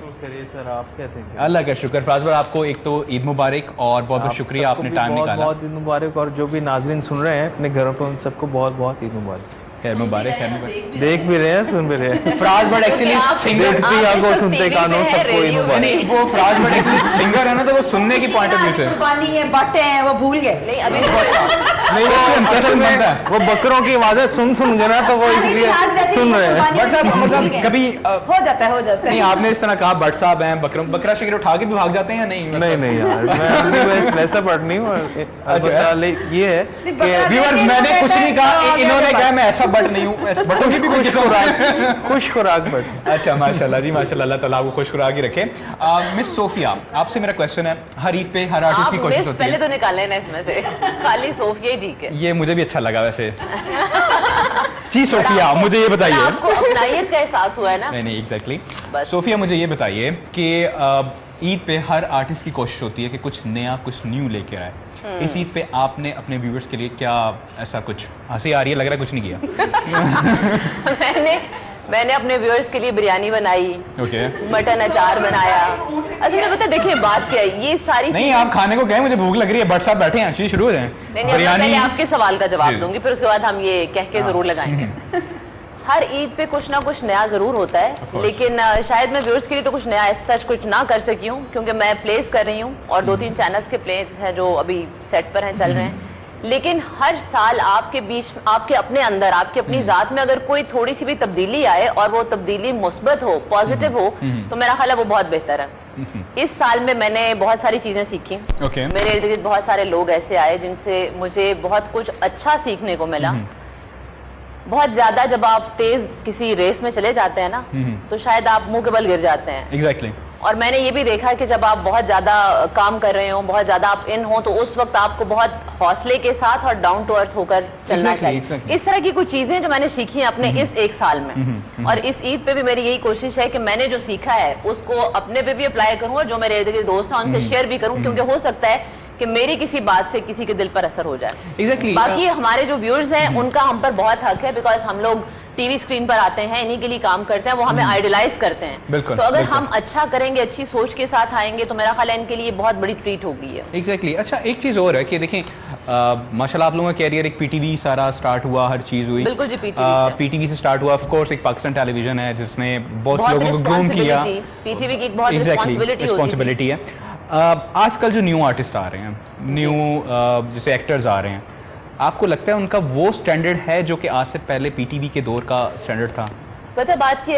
सर आप कैसे हैं? अल्लाह का शुक्र। फराज भाई, आपको एक तो ईद मुबारक और बहुत बहुत शुक्रिया, आपने टाइम निकाला। बहुत ईद मुबारक, और जो भी नाजरीन सुन रहे हैं अपने घरों पर उन सबको बहुत बहुत ईद मुबारक। खैर मुबारक, खैर मुबारक। देख भी रहे हैं, सुन भी रहे हैं। फराज भट्ट एक्चुअली सिंगर, देखती आंखों सुनते कानों सबको ईद मुबारक। वो फराज भट्ट एक्चुअली सिंगर है ना, तो वो सुनने की पॉइंट ऑफ व्यू से कुर्बानी है, बट है, वो भूल गए। नहीं अभी नहीं, असल में वो बकरों की आवाजें सुन के ना, तो वो इसलिए सुन रहे हैं। भट्ट साहब, मतलब कभी हो जाता है नहीं, आपने इस तरह कहा भट्ट साहब हैं, बकरा शिकर उठा के भी भाग जाते हैं या नहीं? नहीं यार, मैं वैसा बट नहीं हूँ। ये है कि व्यूअर्स, मैंने कुछ नहीं कहा, इन्होंने कहा मैं ऐसा बट नहीं हूँ, खुश खुराक बट। अच्छा माशाल्लाह जी, माशाल्लाह, अल्लाह ताला आपको खुश खुराक ही रखे। मिस सोफिया, आपसे मेरा क्वेश्चन है, हर ईद पे हर आर्टिस्ट की कोशिश होती है, पहले तो निकाल लेना इसमें से खाली सोफिया ही ठीक है। ये मुझे भी अच्छा लगा वैसे जी। सोफिया, मुझे ये बताइए, आपको अपनायत का एहसास हुआ है ना? नहीं एग्जैक्टली। सोफिया, मुझे ये बताइए कि ईद पे हर आर्टिस्ट की कोशिश होती है कि कुछ नया, कुछ न्यू लेके आए। इस ईद पे आपने अपने व्यूअर्स के लिए क्या ऐसा कुछ, हंसी आ रही है लग रहा है, कुछ नहीं किया? मैंने अपने व्यूअर्स के लिए बिरयानी बनाई, मटन अचार बनाया। अच्छा मैं पता, देखिए बात क्या है, ये सारी नहीं, आप खाने को कहें, मुझे भूख लग रही है, भट्ट साहब बैठे हैं, चीज शुरू हो जाए। पहले आपके सवाल का जवाब दूंगी, फिर उसके बाद हम ये कह के जरूर लगाएंगे। हर ईद पे कुछ ना कुछ नया जरूर होता है, लेकिन शायद मैं व्यूअर्स के लिए तो कुछ नया सच कुछ ना कर सकी हूँ, क्योंकि मैं प्लेस कर रही हूँ और 2-3 चैनल्स के प्लेस हैं जो अभी सेट पर हैं, चल रहे हैं। लेकिन हर साल आपके बीच, आपके अपने अंदर, आपकी अपनी जात में अगर कोई थोड़ी सी भी तब्दीली आए और वो तब्दीली मुस्बत हो, पॉजिटिव हो, तो मेरा ख्याल है वो बहुत बेहतर है। इस साल में मैंने बहुत सारी चीजें सीखी। मेरे इर्द गिर्द बहुत सारे लोग ऐसे आए जिनसे मुझे बहुत कुछ अच्छा सीखने को मिला। बहुत ज्यादा जब आप तेज किसी रेस में चले जाते हैं ना, तो शायद आप मुंह के बल गिर जाते हैं। एग्जैक्टली। और मैंने ये भी देखा है कि जब आप बहुत ज़्यादा काम कर रहे हो, बहुत ज़्यादा आप इन हो, तो उस वक्त आपको बहुत हौसले के साथ और डाउन टू अर्थ होकर चलना चाहिए। इस तरह की कुछ चीज़ें जो मैंने सीखी हैं अपने इस एक साल में, और इस ईद पे भी मेरी यही कोशिश है कि मैंने जो सीखा है उसको अपने पे भी अप्लाई करूँ, और जो मेरे इर्द गिर्द दोस्त हैं उनसे शेयर भी करूँ, क्योंकि हो सकता है कि मेरी किसी बात से किसी के दिल पर असर हो जाए। Exactly. बाकी हमारे जो व्यूअर्स हैं उनका हम पर बहुत हक है, बिकॉज हम लोग टीवी स्क्रीन पर आते हैं, इन्हीं के लिए काम करते हैं, वो हमें आइडलाइज करते हैं। तो अगर हम अच्छा करेंगे, अच्छी सोच के साथ आएंगे, तो मेरा ख्याल है इनके लिए बहुत बड़ी ट्रीट होगी है। एग्जैक्टली। अच्छा, एक चीज़ और है कि देखें, माशाल्लाह आप लोगों का कैरियर एक पीटीवी सारा स्टार्ट हुआ, हर चीज़ हुई। बिल्कुल जी, पीटीवी से स्टार्ट हुआ। ऑफ कोर्स एक पाकिस्तान टेलीविजन है जिसने बहुत लोगों को ग्रूम किया। पीटीवी की एक बहुत रिस्पांसिबिलिटी है। आजकल जो न्यू आर्टिस्ट आ रहे हैं, न्यू जैसे एक्टर्स आ रहे हैं, आपको लगता है उनका वो स्टैंडर्ड है जो कि आज से पहले पीटीवी के दौर का स्टैंडर्ड था? पता बात कि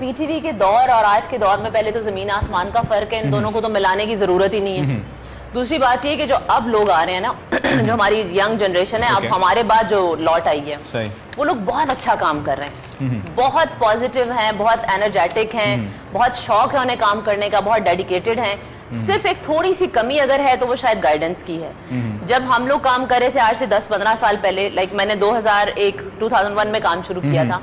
पीटीवी के दौर और आज के दौर में पहले तो जमीन आसमान का फर्क है, इन दोनों को तो मिलाने की जरूरत ही नहीं है। दूसरी बात ये कि जो अब लोग आ रहे हैं ना, जो हमारी यंग जनरेशन है, अब हमारे बाद जो लौट आई है, सही, वो लोग बहुत अच्छा काम कर रहे हैं, बहुत पॉजिटिव हैं, बहुत एनर्जेटिक हैं, बहुत शौक है उन्हें काम करने का, बहुत डेडिकेटेड हैं। सिर्फ एक थोड़ी सी कमी अगर है तो वो शायद गाइडेंस की है। जब हम लोग काम कर रहे थे आज से 10-15 साल पहले, लाइक मैंने 2001 में काम शुरू किया था,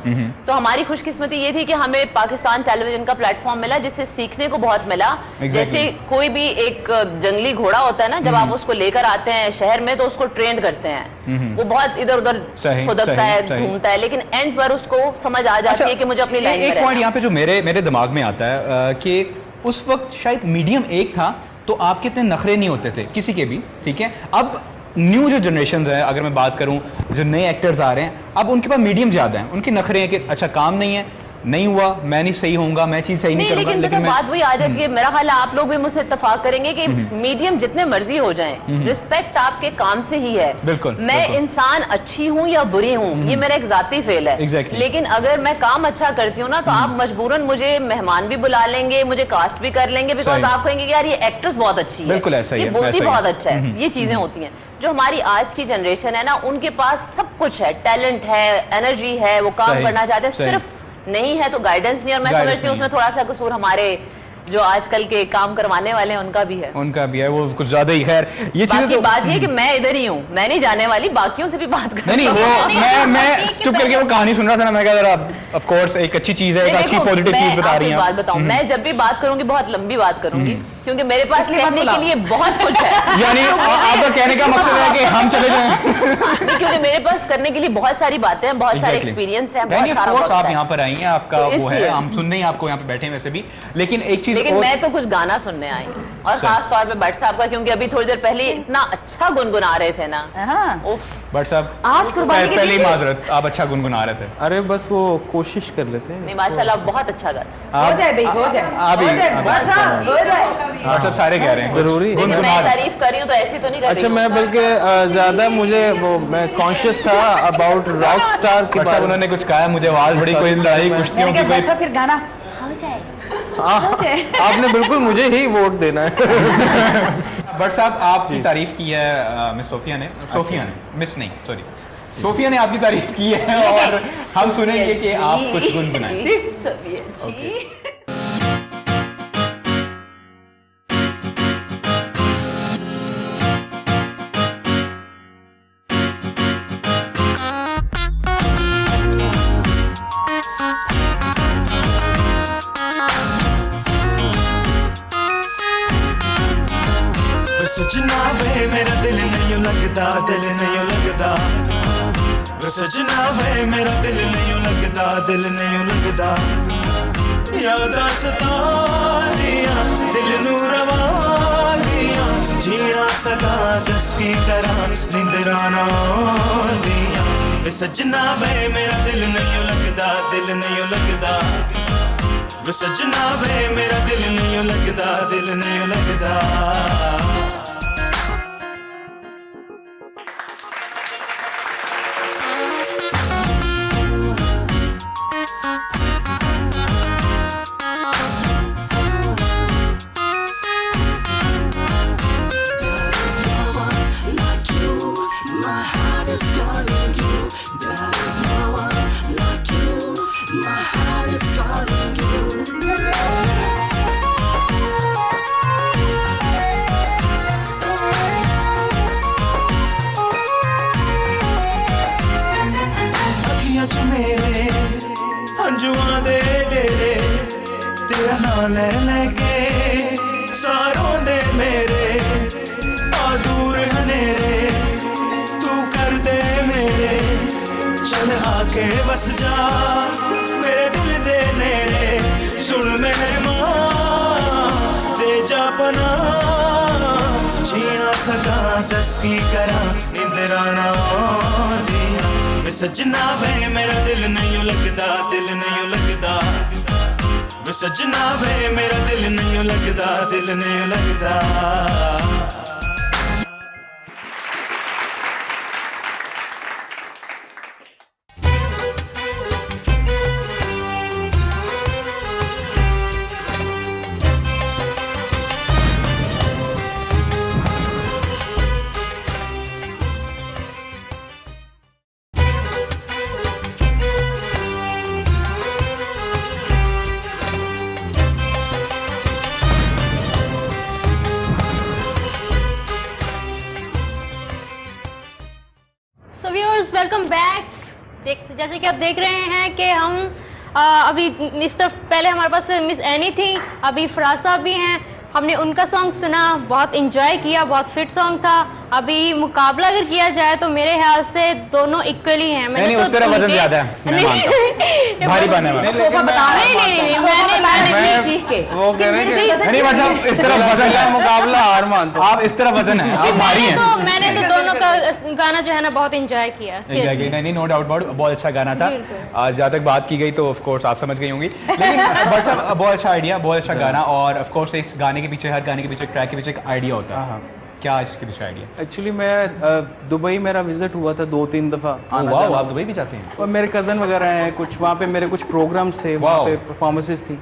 तो हमारी खुशकिस्मती ये थी कि हमें पाकिस्तान टेलीविजन का प्लेटफॉर्म मिला जिससे सीखने को बहुत मिला। जैसे कोई भी एक जंगली घोड़ा होता है ना, जब आप उसको लेकर आते हैं शहर में तो उसको ट्रेन करते हैं, वो बहुत इधर उधर खुदकता है, घूमता है, लेकिन एंड पर उसको समझ आ जाती है कि मुझे अपनी लाइन में एक पॉइंट यहाँ पे जो मेरे दिमाग में आता है कि उस वक्त शायद मीडियम एक था तो आपके इतने नखरे नहीं होते थे किसी के भी, ठीक है। अब न्यू जो जनरेशन है, अगर मैं बात करूं, जो नए एक्टर्स आ रहे हैं, अब उनके पास मीडियम ज्यादा है, उनके नखरे हैं कि अच्छा काम नहीं है, नहीं हुआ, मैं नहीं सही होऊंगा, मैं चीज सही नहीं करूंगा। लेकिन बात वही आ जाती है, मेरा ख्याल है आप लोग भी मुझसे इत्तेफाक करेंगे कि मीडियम जितने मर्जी हो जाएं, रिस्पेक्ट आपके काम से ही है। बिल्कुल, मैं इंसान अच्छी हूं या बुरी हूं, ये मेरा एक जाती फेल है। लेकिन अगर मैं काम अच्छा करती हूँ ना तो आप मजबूरन मुझे मेहमान भी बुला लेंगे, मुझे कास्ट भी कर लेंगे, बिकॉज आप कहेंगे यार ये एक्ट्रेस बहुत अच्छी है, ये बोलती बहुत अच्छा है। ये चीजें होती हैं। जो हमारी आज की जनरेशन है ना, उनके पास सब कुछ है, टैलेंट है, एनर्जी है, वो काम करना चाहते हैं, सिर्फ नहीं है तो गाइडेंस नहीं। और मैं समझती हूँ उसमें थोड़ा सा कसूर हमारे जो आजकल के काम करवाने वाले हैं उनका भी है, वो कुछ ज्यादा ही। खैर ये चीजें तो बात ये कि मैं इधर ही हूँ, मैं नहीं जाने वाली, बाकियों से भी बात कर। नहीं वो मैं चुप करके वो कहानी सुन रहा था ना, मैं कह रहा ऑफ कोर्स एक अच्छी चीज है, एक अच्छी पॉजिटिव चीज बता रही हैं। बात बताऊं, मैं जब भी बात करूंगी बहुत लंबी बात करूंगी, क्योंकि मेरे पास कहने के लिए बहुत कुछ है। यानी आपका कहने का मकसद है कि हम चले जाएं? क्योंकि मेरे पास करने के लिए बहुत सारी बातें हैं, बहुत सारे एक्सपीरियंस हैं, बहुत सारा वक्त है। आप यहाँ पर आई हैं, आपका वो है, हम सुनने ही आपको यहाँ पे बैठे हैं वैसे भी, लेकिन एक चीज, लेकिन मैं तो कुछ गाना सुनने आई हूँ, और खास तौर पे भट्ट साहब का, क्योंकि अभी थोड़ी देर पहले इतना अच्छा गुनगुना रहे थे ना। भट्ट साहब आज पहली माजरत, आप अच्छा गुनगुना रहे थे। अरे बस वो कोशिश कर लेते हैं। नहीं माशाल्लाह बहुत अच्छा गाते। हो जाए भाई, हो जाए, सब सारे कह रहे हैं जरूरी। मैं तारीफ कर रही हूँ तो ऐसी तो नहीं कर रही। अच्छा मैं बल्कि ज्यादा मुझे वो मैं कॉन्शियस था अबाउट रॉक स्टार के बारे में। उन्होंने कुछ कहा, मुझे आवाज बड़ी कोई लड़ाई कुश्तियों की कोई, फिर गाना हो जाए। आपने बिल्कुल मुझे ही वोट देना है। भट्ट साहब आपकी तारीफ की है मिस सोफिया ने, मिस नहीं सॉरी, सोफिया ने आपकी तारीफ की है, और हम सुनेंगे कि आप कुछ गुनगुनाएं। सजना वे मेरा दिल नहीं लगता, दिल नहीं लगता, सजना वे मेरा दिल नहीं लगता, दिल नहीं लगता, याद सतादियां दिल नू रवा दियां, जीना सका दस की तरह निंदराना दियां। सजना वे मेरा दिल नहीं लगता, दिल नहीं लगता, सजना वे मेरा दिल नहीं लगता, दिल नहीं लगता। हंजुआ दे डेरे तेरा नाम ले लेके सारों दे मेरे आ दूर हनेरे तू कर दे मेरे, चल आके बस जा मेरे दिल दे नेरे, सुन मेहरबान दे जा पना, जीना सका दस की करा निंदराना दिया। सजना वे मेरा दिल नहीं लगता, दिल नहीं लगता, सजना वे मेरा दिल नहीं लगता, दिल नहीं लगता। Viewers, welcome back. जैसे कि आप देख रहे हैं कि हम अभी इस तरफ पहले हमारे पास मिस एनी थी, अभी फरासा भी हैं। हमने उनका सॉन्ग सुना, बहुत इंजॉय किया, बहुत फिट सॉन्ग था। अभी मुकाबला अगर किया जाए तो मेरे ख्याल से दोनों इक्वली हैं। नहीं, उस तरह वजन ज्यादा है, मैं मानता हूं। भारी बन है। सोफा बता रहे नहीं, वो कह रहे हैं कि नहीं मतलब इस तरह वजन का मुकाबला हार मानते हो आप, इस तरह वजन है, आप भारी हैं। मैंने तो दोनों का गाना जो है ना बहुत इंजॉय किया। नहीं, नो डाउट, बहुत अच्छा गाना था। जहाँ तक बात की गई तो ऑफ कोर्स आप समझ गई होंगी, लेकिन बट साहब बहुत अच्छा आइडिया, बहुत अच्छा गाना। और ऑफ कोर्स इस गाने के पीछे, हर गाने के पीछे, ट्रैक के पीछे एक आइडिया होता है। क्या इसके पीछे आइडिया? एक्चुअली मैं दुबई मेरा विजिट हुआ था 2-3 दफ़ा। वाह, आप दुबई भी जाते हैं? और मेरे कज़न वगैरह हैं कुछ वहाँ पे, मेरे कुछ प्रोग्राम्स थे वहाँ पे, परफॉर्मेंसेस थी।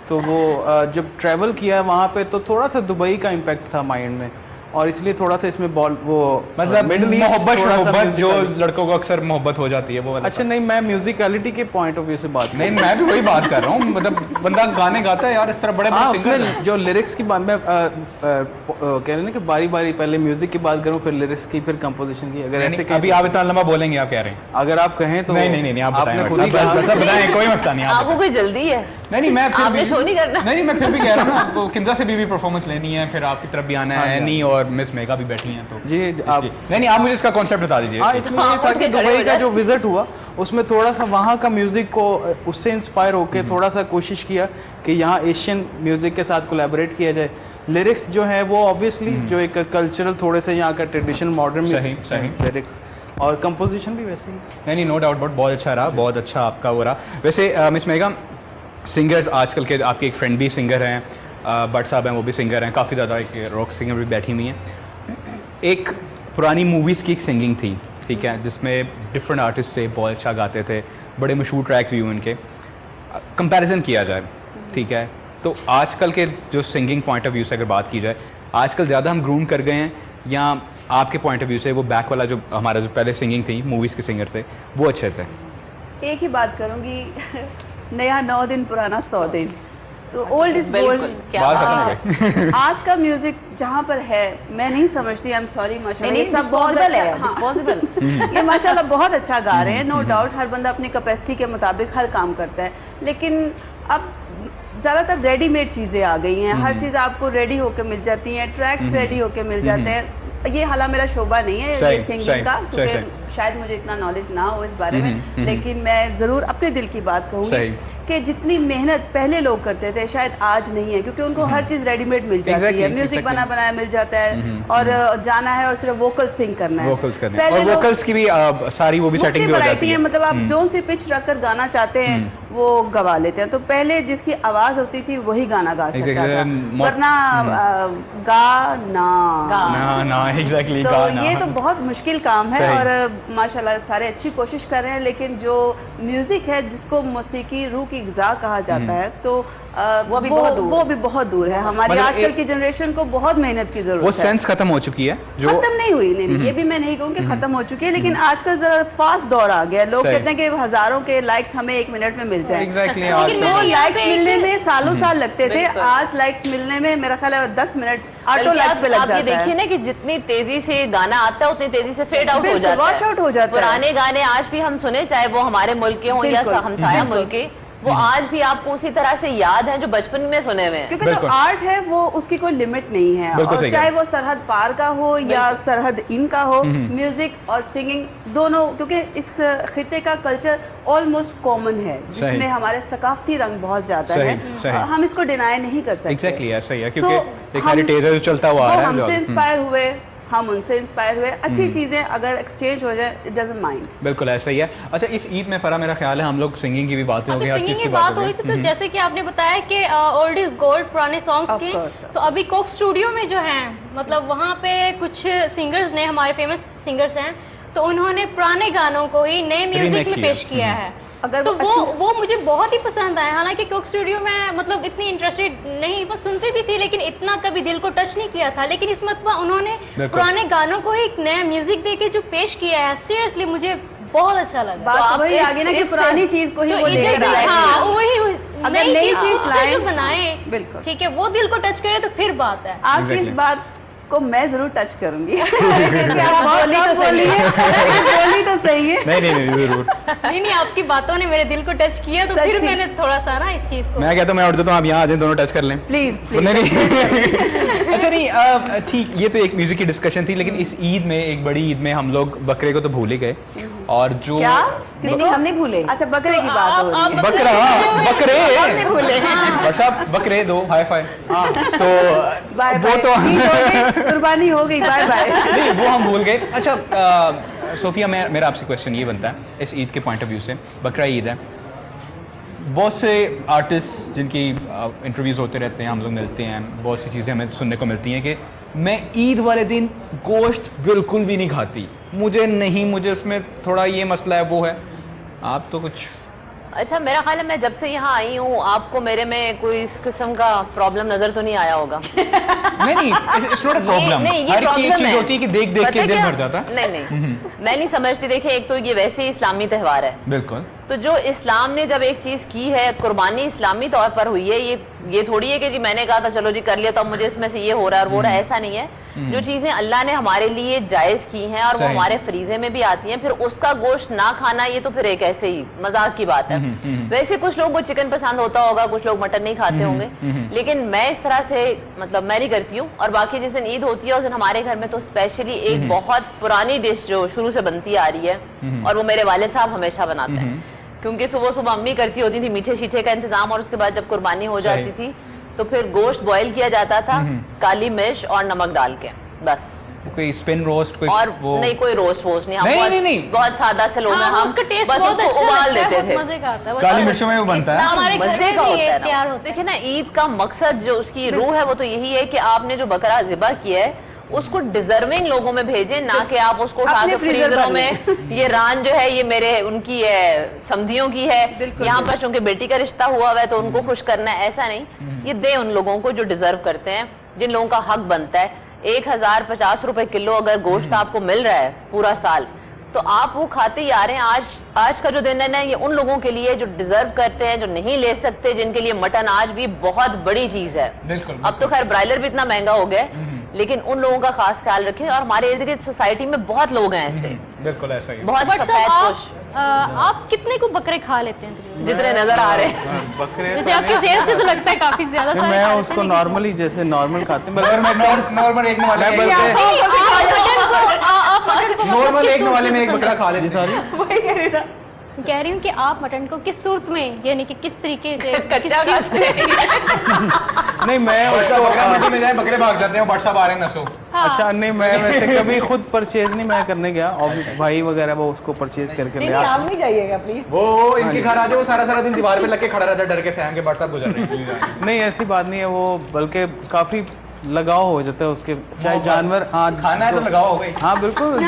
तो वो जब ट्रैवल किया वहाँ पे तो थोड़ा सा दुबई का इम्पैक्ट था माइंड में, और इसलिए थोड़ा सा इसमें मतलब मोहब्बत जो लड़कों को अक्सर मोहब्बत हो जाती है वो। अच्छा नहीं, मैं म्यूजिकलिटी के पॉइंट ऑफ व्यू से बात नहीं, मैं भी वही बात कर रहा हूँ। मतलब बंदा गाने गाता है यार, इस तरह बड़े उसमें जो लिरिक्स की बात मैं कह रहे हैं कि बारी बारी पहले म्यूजिक की बात करूँ, फिर लिरिक्स की, फिर कंपोजिशन की। अगर ऐसे अभी आप इतना लंबा बोलेंगे, आप कह रहे हैं? अगर आप कहें तो नहीं, आप बताएं, कोई मसला नहीं। आपको कोई जल्दी है? नहीं, मैं फिर आपने शो नहीं करना। नहीं, मैं फिर भी कह रहा हूँ आपको किंजा से भी परफॉर्मेंस लेनी है, फिर आपकी तरफ भी आना है। नहीं, और मिस मेगा भी बैठी हैं तो जी आप नहीं, आप मुझे इसका कॉन्सेप्ट बता दीजिए। हाँ, इसमें ये था कि दुबई का जो विजिट हुआ उसमें थोड़ा सा वहाँ का म्यूजिक को उससे इंस्पायर होके थोड़ा सा कोशिश किया कि यहाँ एशियन म्यूजिक के साथ कोलैबोरेट किया जाए। लिरिक्स जो है वो ऑब्वियसली जो एक कल्चरल थोड़े से यहाँ का ट्रेडिशनल मॉडर्न लिरिक्स, और कंपोजिशन भी वैसे ही। नहीं, नो डाउट, बहुत अच्छा रहा, बहुत अच्छा आपका वो रहा। वैसे मिस मेगा, सिंगर्स आजकल के, आपके एक फ्रेंड भी सिंगर हैं, बट साहब हैं, वो भी सिंगर हैं, काफ़ी ज़्यादा एक रॉक सिंगर भी बैठी हुई हैं। एक पुरानी मूवीज़ की एक सिंगिंग थी, ठीक है, जिसमें डिफरेंट आर्टिस्ट थे, बहुत अच्छा गाते थे, बड़े मशहूर ट्रैक्स भी हुए उनके। कंपैरिजन किया जाए, ठीक है, तो आजकल के जो सिंगिंग पॉइंट ऑफ व्यू से अगर बात की जाए, आजकल ज़्यादा हम ग्रूम कर गए हैं, या आपके पॉइंट ऑफ व्यू से वो बैक वाला जो हमारा जो पहले सिंगिंग थी मूवीज़ के सिंगर से, वो अच्छे थे? एक ही बात करूँगी, नया 9 दिन, पुराना 100 दिन। तो ओल्ड इज गोल्ड। आज का म्यूजिक जहाँ पर है, मैं नहीं समझती, आई एम सॉरी, माशाल्लाह सब बहुत अच्छा है, डिस्पोजेबल। ये माशाल्लाह बहुत अच्छा गा रहे हैं, नो डाउट, हर बंदा अपनी कैपेसिटी के मुताबिक हर काम करता है। लेकिन अब ज़्यादातर रेडीमेड चीज़ें आ गई हैं, हर चीज़ आपको रेडी होकर मिल जाती हैं, ट्रैक्स रेडी होकर मिल जाते हैं। ये हालांकि मेरा शोभा नहीं है ये सिंगिंग का, क्योंकि शायद मुझे इतना नॉलेज ना हो इस बारे में, लेकिन मैं ज़रूर अपने दिल की बात कहूँगी कि जितनी मेहनत पहले लोग करते थे शायद आज नहीं है, क्योंकि उनको हर चीज़ रेडीमेड मिल जाती है, म्यूजिक बना बनाया मिल जाता है, और जाना है और सिर्फ वोकल्स सिंग करना है, और वोकल्स की भी सारी वो भी सेटिंग भी हो जाती है। मतलब आप जो सी पिच रखकर गाना चाहते हैं वो गवा लेते हैं। तो पहले जिसकी आवाज़ होती थी वही गाना गा सकता था, वरना गाना एग्जैक्टली। तो ये तो बहुत मुश्किल काम है, और माशाल्लाह सारे अच्छी कोशिश कर रहे हैं, लेकिन जो म्यूजिक है जिसको मौसीकी रूह की ग़िज़ा कहा जाता है, तो वो भी बहुत दूर है। हमारी आजकल की जनरेशन को बहुत मेहनत की जरूरत है। वो सेंस खत्म हो चुकी है, जो खत्म नहीं हुई, नहीं, ये भी मैं नहीं कहूँ कि खत्म हो चुकी है, लेकिन आजकल जरा फास्ट दौर आ गया। लोग कहते हैं कि हजारों के लाइक्स हमें 1 मिनट में मिल जाए, लेकिन वो लाइक्स मिलने में सालों साल लगते थे, आज लाइक्स मिलने में मेरा ख्याल है 10 मिनट ऑटो लाइक्स पे लग जाता है। देखिए ना कि जितनी तेजी से गाना आता है उतनी तेजी से फेड आउट हो जाता है, वॉश आउट हो जाता है। पुराने गाने आज भी हम सुने, चाहे वो हमारे मुल्क के हों या हमसाया मुल्क के, वो आज भी आपको उसी तरह से याद है जो बचपन में सुने हुए हैं। क्योंकि जो आर्ट है वो उसकी कोई लिमिट नहीं है, और चाहे वो सरहद पार का हो या सरहद इन का हो, म्यूजिक और सिंगिंग दोनों, क्योंकि इस खिते का कल्चर ऑलमोस्ट कॉमन है, जिसमें हमारे सकाफती रंग बहुत ज्यादा है, हम इसको डिनाई नहीं कर सकते। एग्जैक्टली ऐसा ही है, क्योंकि एक हेरिटेज जो चलता हुआ आ रहा है, हमसे इंस्पायर हुए, हम उनसे इंस्पायर हुए, अच्छी चीज़ें अगर एक्सचेंज हो जाए, इट डजंट माइंड। बिल्कुल ऐसा ही है। अच्छा, इस ईद में फरा मेरा ख्याल है हम लोग सिंगिंग की भी बात हो गई, सिंगिंग की बात हो रही थी, तो जैसे कि आपने बताया कि ओल्ड इज गोल्ड, पुराने सॉन्ग्स की, तो अभी कोक स्टूडियो में जो है, मतलब वहाँ पे कुछ सिंगर्स ने, हमारे फेमस सिंगर्स हैं, तो उन्होंने पुराने गानों को ही नए म्यूजिक में पेश किया है। अगर तो वो मुझे बहुत ही पसंद आया। हालांकि कोक स्टूडियो में मतलब इतनी इंटरेस्टेड नहीं, बस सुनती भी थी, लेकिन इतना कभी दिल को टच नहीं किया था। लेकिन इस मरतबा उन्होंने पुराने गानों को ही एक नया म्यूजिक देके जो पेश किया है, सीरियसली मुझे बहुत अच्छा लगा। बात वही आगे ना कि पुरानी चीज को ही वो लेकर आए, वही अगर नई चीज जो बनाए, बिल्कुल ठीक है, वो दिल को टच करे तो फिर बात है। आपकी इस बात को मैं जरूर टच करूंगी। बोली तो सही है। नहीं जरूर। नहीं आपकी बातों ने मेरे दिल को टच किया, तो फिर मैंने थोड़ा सा ना इस चीज को, मैं कहता हूँ मैं उठ जाता हूँ, आप यहाँ आ जाए, दोनों टच कर लें प्लीज। नहीं अच्छा नहीं ठीक, ये तो एक म्यूजिक की डिस्कशन थी, लेकिन इस ईद में, एक बड़ी ईद में हम लोग बकरे को तो भूल ही गए, और जो क्या नहीं हम नहीं भूले। अच्छा बकरे की बात हो रही है। बकरे साहब, बकरे दो हाई फाई। तो बाय वो तो कुर्बानी हो गई, बाय बाय। नहीं वो हम भूल गए। अच्छा सोफिया, मेरा आपसे क्वेश्चन ये बनता है इस ईद के पॉइंट ऑफ व्यू से, बकरा ईद है, बहुत से आर्टिस्ट जिनकी इंटरव्यूज़ होते रहते हैं, हम लोग मिलते हैं, बहुत सी चीज़ें हमें सुनने को मिलती हैं कि मैं ईद वाले दिन गोश्त बिल्कुल भी नहीं खाती, मुझे उसमें थोड़ा ये मसला है, वो है। आप तो कुछ अच्छा, मेरा ख्याल है मैं जब से यहाँ आई हूँ आपको मेरे में कोई इस किस्म का प्रॉब्लम नजर तो नहीं आया होगा। नहीं इट्स नॉट अ प्रॉब्लम। हर की चीज होती है कि देख के दिल भर जाता। नहीं मैं नहीं समझती। देखिए, एक तो ये वैसे ही इस्लामी त्यौहार है, बिल्कुल, तो जो इस्लाम ने जब एक चीज की है, कुर्बानी इस्लामी तौर पर हुई है, ये थोड़ी है कि मैंने कहा था चलो जी कर लिया तो अब मुझे इसमें से ये हो रहा है और वो रहा है, ऐसा नहीं है। जो चीजें अल्लाह ने हमारे लिए जायज की हैं और वो हमारे फरीजे में भी आती हैं, फिर उसका गोश्त ना खाना ये तो फिर एक ऐसे ही मजाक की बात है। वैसे कुछ लोगों को चिकन पसंद होता होगा, कुछ लोग मटन नहीं खाते होंगे, लेकिन मैं इस तरह से मतलब मैं नहीं करती हूँ। और बाकी जिस दिन ईद होती है उस दिन हमारे घर में तो स्पेशली एक बहुत पुरानी डिश जो शुरू से बनती आ रही है, और वो मेरे वालिद साहब हमेशा बनाते हैं, क्योंकि सुबह सुबह अम्मी करती होती थी मीठे शीठे का इंतजाम, और उसके बाद जब कुर्बानी हो जाती थी तो फिर गोश्त बॉईल किया जाता था काली मिर्च और नमक डाल के, बस। कोई स्पिन रोस्ट कोई और वो नहीं, कोई रोस्ट नहीं, हम नहीं। बहुत सादा से लोग हैं, हम उसका टेस्ट बस बहुत उसको अच्छा उबाल लगता है, देते थे। बहुत मजे का आता है, काली मिर्चों में वो बनता है, हमारे घर मजे में का भी होता ये है तैयार ना। होता है। देखिए ना, ईद का मकसद जो उसकी रूह है वो तो यही है कि आपने जो बकरा ज़िबा किया है उसको डिजर्विंग लोगों में भेजें, ना कि आप उसको उठा के फ्रीजरों में ये रान जो है ये मेरे उनकी है, समधियों की है, यहाँ पर चूंकि बेटी का रिश्ता हुआ है तो उनको खुश करना है, ऐसा नहीं। ये दे उन लोगों को जो डिजर्व करते हैं, जिन लोगों का हक बनता है। 1050 रुपए किलो अगर गोश्त आपको मिल रहा है पूरा साल, तो आप वो खाते ही आ रहे हैं। आज का जो दिन है ना, ये उन लोगों के लिए जो डिजर्व करते हैं, जो नहीं ले सकते, जिनके लिए मटन आज भी बहुत बड़ी चीज है। बिल्कुल। अब तो खैर ब्रायलर भी इतना महंगा हो गया, लेकिन उन लोगों का खास ख्याल रखें। और हमारे इर्द गिर्द सोसाइटी में बहुत लोग हैं ऐसे, बिल्कुल ऐसा ही, बहुत बट सफेद पोश, आप कितने को बकरे खा लेते हैं तकरीबन? जितने नजर आ रहे हैं। बकरे जैसे आपकी सेहत से तो लगता है काफी ज्यादा सारे मैं खा लेते उसको हैं, नॉर्मली जैसे नॉर्मल खाते हैं, अगर मैं नॉर्मल एक वाले मैं में बल्कि आप मटन को नॉर्मल एक किस वाले में एक सूरत बकरा खा लेते। सॉरी कह रही हूँ कि आप मटन को किस सूरत में, यानी कि किस तरीके से, किस कच्चा चीज से? नहीं मैं बकरा उसको मंडी में जाए, बकरे भाग जाते हैं, व्हाट्सएप आ रहे हैं नसो। अच्छा नहीं, मैं वैसे कभी खुद परचेज नहीं मैं करने गया, और भाई वगैरह वो उसको परचेज करके ले आते। आप नहीं जाइएगा प्लीज। वो इनके घर आ जाए, वो सारा दिन दीवार पे लग के खड़ा रहता है, डर के सहम के व्हाट्सएप गुजर रहे हैं। नहीं ऐसी बात नहीं है, वो बल्कि काफी लगाव हो जाता है उसके, चाहे जानवर, हाँ खाना है तो लगाओ हो गई। हाँ बिल्कुल,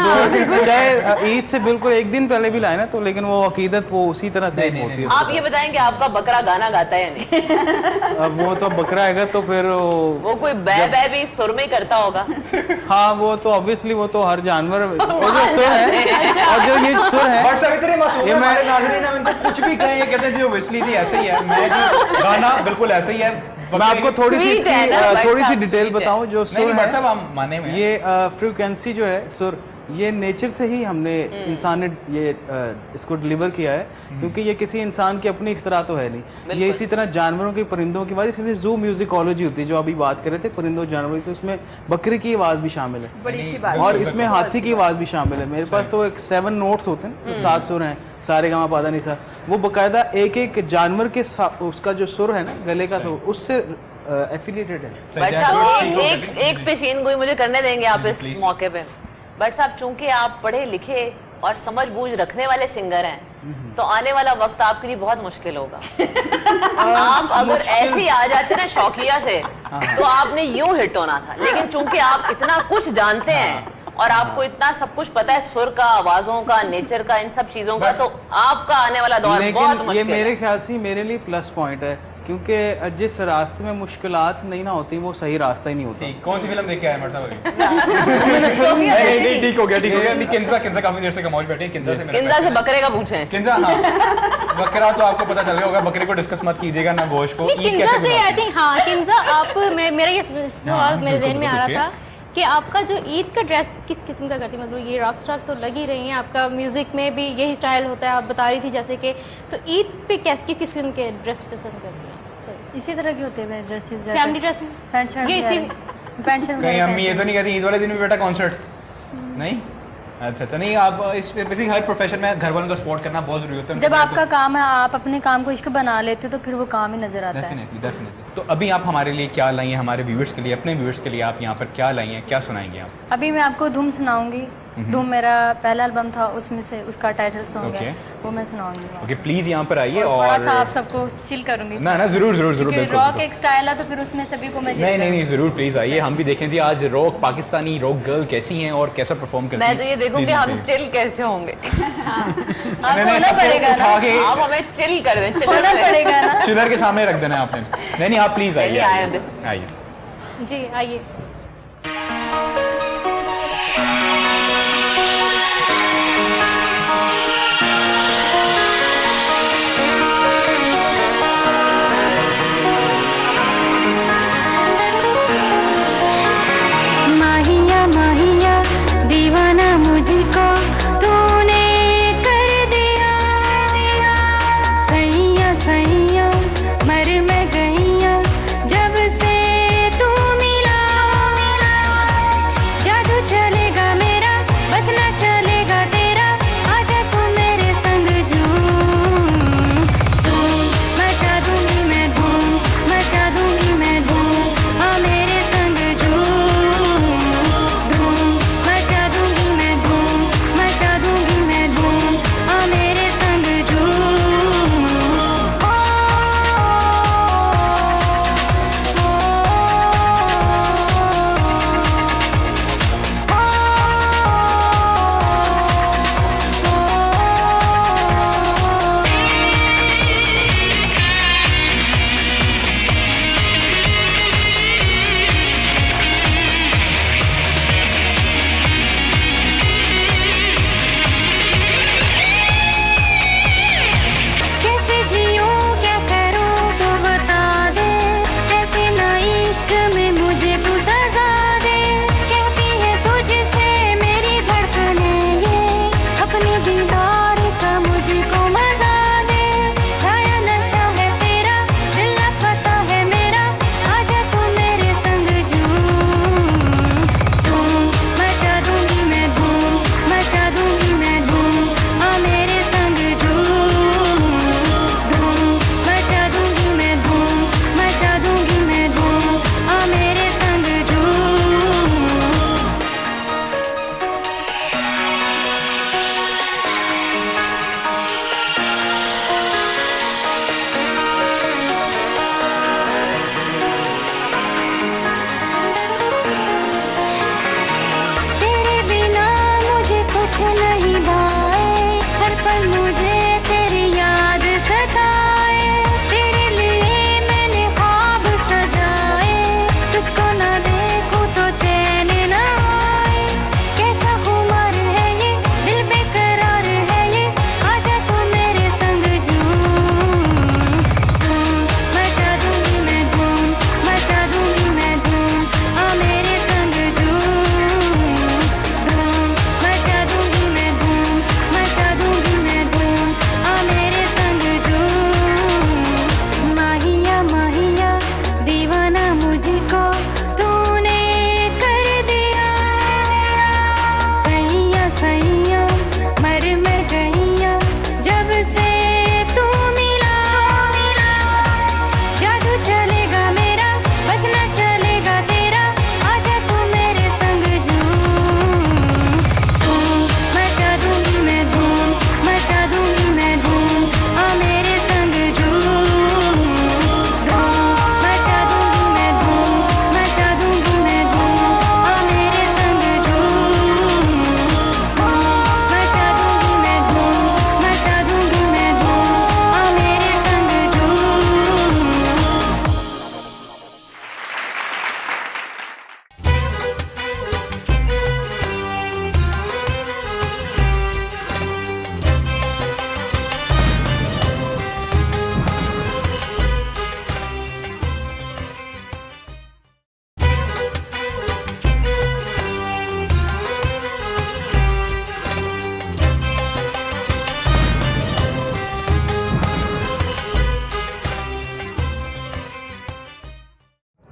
चाहे ईद से बिल्कुल एक दिन पहले भी लाए ना, तो लेकिन वो अकीदत वो उसी तरह से होती है। आप ये बताएं कि आपका बकरा गाना गाता है या नहीं? अब वो तो बकरा है तो फिर वो कोई बै भी सुर में ही करता होगा। हाँ वो तो ऑब्वियसली वो तो हर जानवर, और जो सुर है और जो ये सुर है, व्हाट्सएप इतने मासूम है, हमारे नाज़रीन हैं, इनको कुछ भी कहें ये कहते हैं जी ओब्वियसली जी ऐसे ही है, मैं जी गाना बिल्कुल ऐसे ही है। मैं आपको थोड़ी सी Sweet है ना, इसकी थोड़ी सी व्हाट्सएप डिटेल sweet है। बताऊं। जो सुर है, व्हाट्सएप हम माने में ये फ्रीक्वेंसी जो है सुर, ये नेचर से ही हमने इंसान ने ये इसको डिलीवर किया है, क्योंकि ये किसी इंसान की अपनी इख्तरा तो है नहीं, ये इसी तरह जानवरों की, परिंदों की आवाज़, इसमें जू म्यूजिकोलॉजी होती है जो अभी बात कर रहे थे परिंदों जानवरों की, तो इसमें बकरे की आवाज़ भी शामिल है, बड़ी अच्छी बात और इसमें हाथी की आवाज़ भी शामिल है। मेरे पास तो एक 7 नोट्स होते हैं, 7 सुर हैं, सारे गामा पादा नहीं सा, वो बाकायदा एक एक जानवर के उसका जो सुर है ना, गले का सुर, उससे एफिलिएटेड है। बट साहब एक पेशीन गोई मुझे करने देंगे आप इस मौके पे? बट साहब चूंकि आप पढ़े लिखे और समझ बूझ रखने वाले सिंगर हैं, तो आने वाला वक्त आपके लिए बहुत मुश्किल होगा। आप अगर ऐसे ही आ जाते ना शौकिया से, तो आपने यूं हिट होना था, लेकिन चूंकि आप इतना कुछ जानते हैं और आपको इतना सब कुछ पता है, सुर का, आवाजों का, नेचर का, इन सब चीजों का, तो आपका आने वाला दौर बहुत लेकिन मुश्किल ये है। मेरे ख्याल से मेरे लिए प्लस पॉइंट है, क्योंकि जिस रास्ते में मुश्किलात नहीं ना होती वो सही रास्ता ही नहीं होता। ठीक, कौन सी फिल्म देख के आए मर्सा भाई? नहीं ठीक हो गया नहीं, किंजा काफी देर से कमौज बैठे हैं, किंजा से किंजा से बकरे का पूछें। किंजा, हाँ बकरा तो आपको पता चल गया होगा, बकरे को डिस्कस मत कीजिएगा, ना गोश्त को। नहीं, किंजा से आई थिंक, हाँ किंजा आप, मेरा ये सवाल मेरे जहन में आ रहा था कि आपका जो ईद का ड्रेस किस किस्म का करती है, मतलब ये रॉक स्टार तो लग ही रही हैं, आपका म्यूज़िक में भी यही स्टाइल होता है, आप बता रही थी जैसे कि, तो ईद पे किस किस्म के ड्रेस पसंद करती हैं? इसी तरह के होते हैं dresses, family dress, pant shirt, ये इसी पैंट शर्ट। कहीं अम्मी ये तो नहीं कहती ईद वाले दिन भी बेटा कॉन्सर्ट नहीं? अच्छा नहीं, आप इस बेसिकली हर प्रोफेशन में घर वालों का सपोर्ट करना बहुत जरूरी होता है। जब आपका काम है, आप अपने काम को इश्क बना लेते हो तो फिर वो काम ही नजर आता है। डेफिनेटली। तो अभी आप हमारे लिए क्या लाई हैं, हमारे व्यूअर्स के लिए, अपने व्यूअर्स के लिए आप यहाँ पर क्या लाई हैं, क्या सुनाएंगे आप? अभी मैं आपको धूम सुनाऊंगी। धूम मेरा पहला एल्बम था, उसमें से उसका टाइटल सॉन्ग है, वो मैं सुनाऊंगी। ओके प्लीज यहाँ पर आइए और थोड़ा और सा आप सबको चिल करूंगी। ना जरूर बिल्कुल। रॉक एक स्टाइल है तो फिर उसमें सभी को मैं नहीं जरूर प्लीज आइए, हम भी देखें थी आज रॉक पाकिस्तानी रॉक गर्ल कैसी हैं और कैसा परफॉर्म करती हैं। मैं तो ये देखूंगी हम चिल कैसे होंगे। होना पड़ेगा ना, आप हमें चिल कर दें, होना पड़ेगा ना, चिलर के सामने रख देना आपने। नहीं आप प्लीज आइए आइए जी आइए। माहिया माहिया दीवाना मुझको तूने कर दिया, सैया सैया मर मैं गईया जब से तू मिला।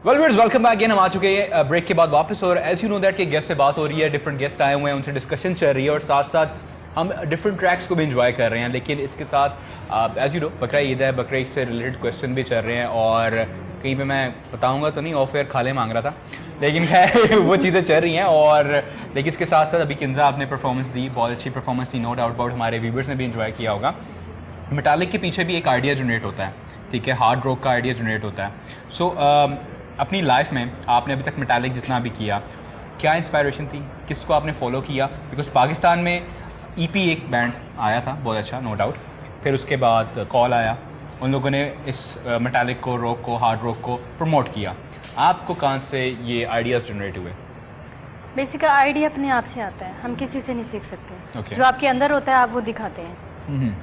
Well viewers welcome back again. हम आ चुके हैं ब्रेक के बाद वापस और एज यू नो दैट के गेस्ट से बात हो रही है, डिफरेंट गेस्ट आए हुए हैं, उनसे डिस्कशन चल रही है और साथ साथ हम डिफरेंट ट्रैक्स को भी इंजॉय कर रहे हैं। लेकिन इसके साथ एज यू नो बकरा ईद है, बकरा ईद से रिलेटेड क्वेश्चन भी चल रहे हैं और कहीं पे मैं बताऊंगा तो नहीं, ऑफ एयर खाले मांग रहा था, लेकिन खैर वो चीज़ें चल रही हैं। और लेकिन इसके साथ साथ अभी किंजा आपने परफॉर्मेंस दी, बहुत अच्छी परफॉर्मेंस दी, नो डाउट अबाउट, हमारे व्यूवर्स ने भी इंजॉय किया होगा। मेटालिक के पीछे भी एक आइडिया जनरेट होता है, ठीक है, हार्ड रॉक का आइडिया जनरेट होता है। सो अपनी लाइफ में आपने अभी तक मेटालिक जितना भी किया, क्या इंस्पायरेशन थी, किसको आपने फॉलो किया? बिकॉज पाकिस्तान में EP एक बैंड आया था बहुत अच्छा, नो डाउट, फिर उसके बाद कॉल आया, उन लोगों ने इस मेटालिक को, रॉक को, हार्ड रॉक को प्रमोट किया। आपको कहाँ से ये आइडियाज़ जनरेट हुए? बेसिक आइडिया अपने आप से आता है, हम किसी से नहीं सीख सकते। Okay. जो आपके अंदर होता है आप वो दिखाते हैं।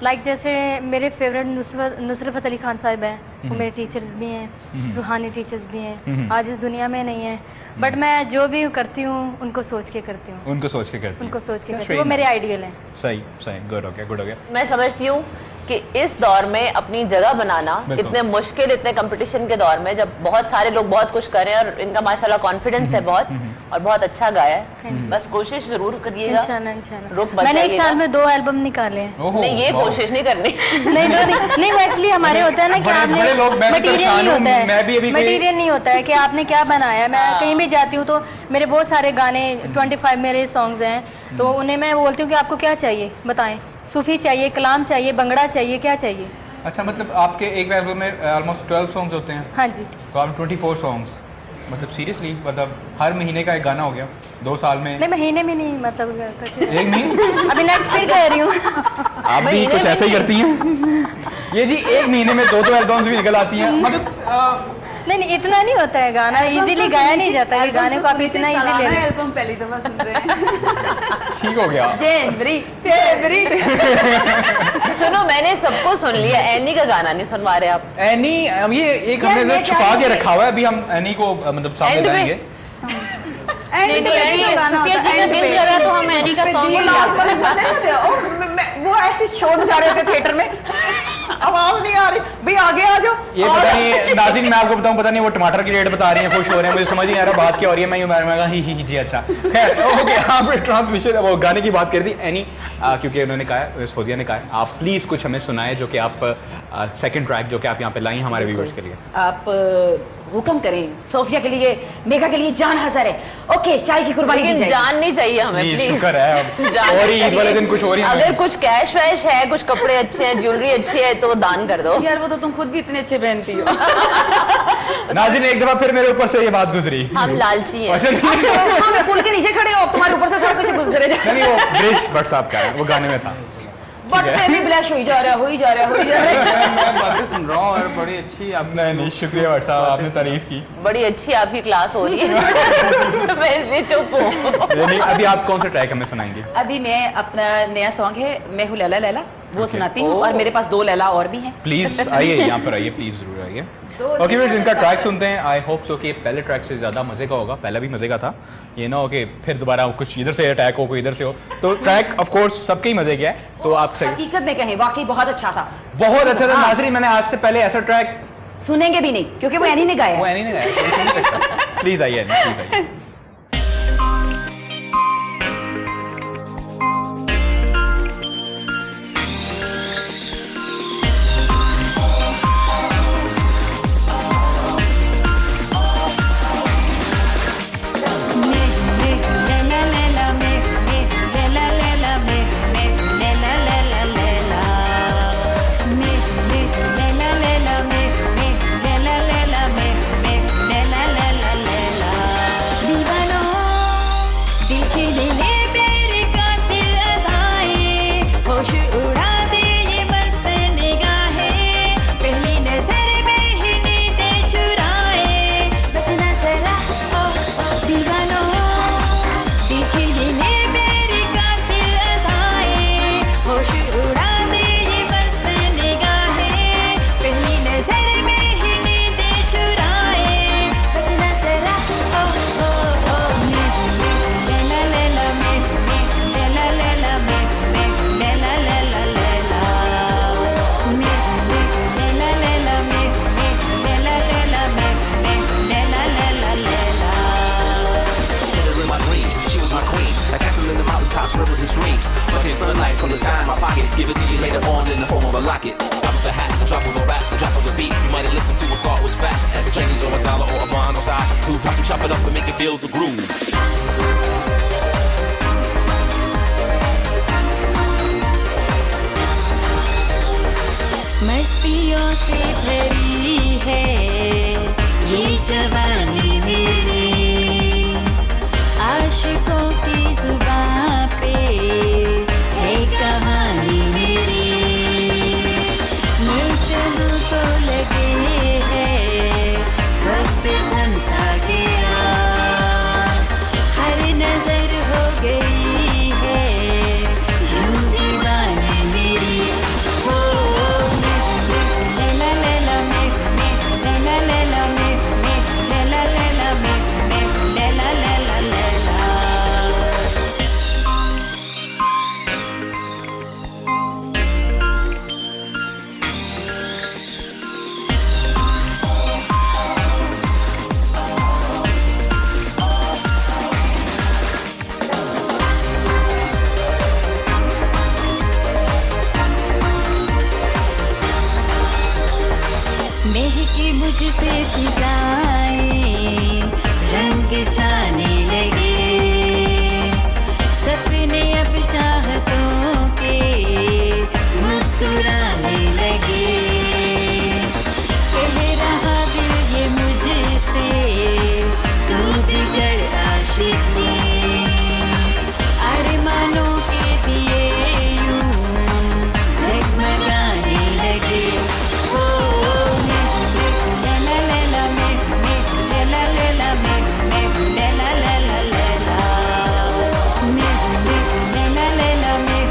लाइक जैसे मेरे फेवरेट नुसरत फ़तेह अली खान साहब हैं, वो मेरे टीचर्स भी हैं, रूहानी टीचर्स भी हैं, आज इस दुनिया में नहीं है, बट मैं जो भी करती हूँ उनको सोच के करती हूँ। उनको सोच के करती हूँ, उनको सोच के करती हूँ, वो मेरे आइडियल हैं। सही सही, गुड हो गया, गुड हो गया। मैं समझती हूँ कि इस दौर में अपनी जगह बनाना इतने मुश्किल, इतने कंपटीशन के दौर में, जब बहुत सारे लोग बहुत कुछ कर रहे हैं और इनका माशाल्लाह कॉन्फिडेंस है बहुत और बहुत अच्छा गाया है, बस कोशिश जरूर करिएगा। इंशाल्लाह। मैंने एक साल में 2 एल्बम निकाले हैं। नहीं, ये कोशिश नहीं करनी। नहीं वो एक्चुअली हमारे होता है ना कि आपने मटेरियल नहीं होता है, मटेरियल नहीं होता है कि आपने क्या बनाया। मैं कहीं भी जाती हूँ तो मेरे बहुत सारे गाने 25 मेरे सॉन्ग्स हैं, तो उन्हें मैं बोलती हूँ कि आपको क्या चाहिए बताएं, सूफी चाहिए, कलाम चाहिए, बंगड़ा चाहिए, क्या चाहिए। अच्छा, मतलब आपके एक एल्बम में ऑलमोस्ट 12 सॉन्ग्स होते हैं? हाँ जी। तो आप 24 सॉन्ग्स, मतलब सीरियसली, मतलब हर महीने का एक गाना हो गया 2 साल में? नहीं, महीने में नहीं, मतलब एक महीने अभी नेक्स्ट फिर कह रही हूँ। आप भी कुछ ऐसा ही करती हैं? ये जी एक महीने में 2 एल्बम्स भी निकल आती हैं, मतलब नहीं इतना नहीं होता है, गाना इजीली गाया नहीं जाता है, गाने को आप इतना इजी ले रहे हैं। एल्बम पहली दफा सुन रहे हैं। ठीक हो गया। जनवरी फरवरी। सुनो, मैंने सबको सुन लिया, एनी का गाना नहीं सुनवा रहे आप? एनी ये एक हमने छुपा के रखा हुआ है, अभी हम एनी को मतलब सामने लाएंगे। सुफिया जी का दिल कर रहा तो हम एनी का सॉन्ग वो ऐसे शोर मचा रहे थे थिएटर में, आवाज नहीं आ रही, भाई आगे आ जाओ। ये पता नहीं नाज़रीन, मैं आपको बताऊं, पता नहीं वो टमाटर की रेट बता रही हैं, खुश हो रहे हैं, मुझे समझ नहीं आ रहा बात क्या हो रही है। मैं यूं कहा ही जी अच्छा, खैर ओके। आप ट्रांसमिशन वो गाने की बात कर दी एनी, क्योंकि उन्होंने कहा, सोदिया ने कहा, आप प्लीज़ कुछ हमें सुनाए जो कि आप सेकंड ट्रैक जो कि आप यहाँ पे लाई हमारे व्यूअर्स के लिए। आप हुक्म करें, सोफिया के लिए, मेघा के लिए जान हाजिर है। ओके, चाय की कुर्बानी दी जाए। जान नहीं चाहिए हमें, प्लीज। शुक्र है, और ईद वाले दिन कुछ और ही। अगर कुछ कैश वैश है, कुछ कपड़े अच्छे हैं, ज्वेलरी अच्छी है तो दान कर दो। यार वो तो तुम खुद भी इतने अच्छे पहनती हो। नाज़रीन, एक दफा फिर मेरे ऊपर से ये बात गुजरी। हम लालची हैं। अच्छा नहीं, हम पुल के नीचे खड़े हो, तुम्हारे ऊपर से सारा कुछ गुजरे जाए। नहीं, वो ब्रिज भट्ट साहब का है, वो गाने में था। बट भी ब्लैश हो ही जा रहा है, हो ही जा रहा है, हो ही जा रहा है। मैं बातें सुन रहा हूँ और बड़ी अच्छी आपने। नहीं, शुक्रिया भट्ट साहब, आपने तारीफ की। बड़ी अच्छी आपकी क्लास हो रही है। मैं इसलिए चुप हूँ। नहीं, अभी आप कौन सा ट्रैक हमें सुनाएंगे? अभी मैं अपना नया सॉन्ग है मैं हूँ लैला लैला, वो सुनाती हूँ, और मेरे पास 2 लैला और भी हैं। प्लीज आइए, यहाँ पर आइए, प्लीज जरूर आइए। ओके व्यूअर्स, इनका ट्रैक सुनते हैं। आई होप सो कि पहले ट्रैक से ज़्यादा मज़े का होगा, पहला भी मज़े का था, ये ना हो कि फिर दोबारा कुछ इधर से अटैक हो, कोई इधर से हो। तो ट्रैक ऑफ कोर्स सबके ही मज़े का है, तो आप सही हकीकत में कहें वाकई बहुत अच्छा था, बहुत अच्छा था। नाज़रीन, मैंने आज से पहले ऐसा ट्रैक सुनेंगे भी नहीं क्योंकि वो एनी ने गाया। वो एनी ने गाया। प्लीज आइए, प्लीज आइए। ला pocket. Pop of a hat, the drop of a rap, the drop of a beat. You might have listened to a thought was fat. The Chinese or a dollar or a bond or side. Two pops and chop it up and make it feel the groove. मस्तियों से भरी है ये जवानी मेरी, आशिकों की जुबां पे है कहानी मेरी। मैं चलूं तो लगे है वक्त थम सा गया, हर नजर हो गई है यूं दीवानी मेरी। हो लैला लैला मैं लैला लैला मैं लैला लैला मैं लैला लैला लैला। महकी मुझसे फिजाएं रंग छाने लगे, सपने अब चाहतों के मुस्कुराने लगे। कह रहा दिल ये मुझसे तू बिगड़ आशिकी, अरमानों के दिए यूं जगमगाने लगे। ओ लैला लैला मैं लैला लैला मैं लैला लैला लैला मैं लैला लैला मैं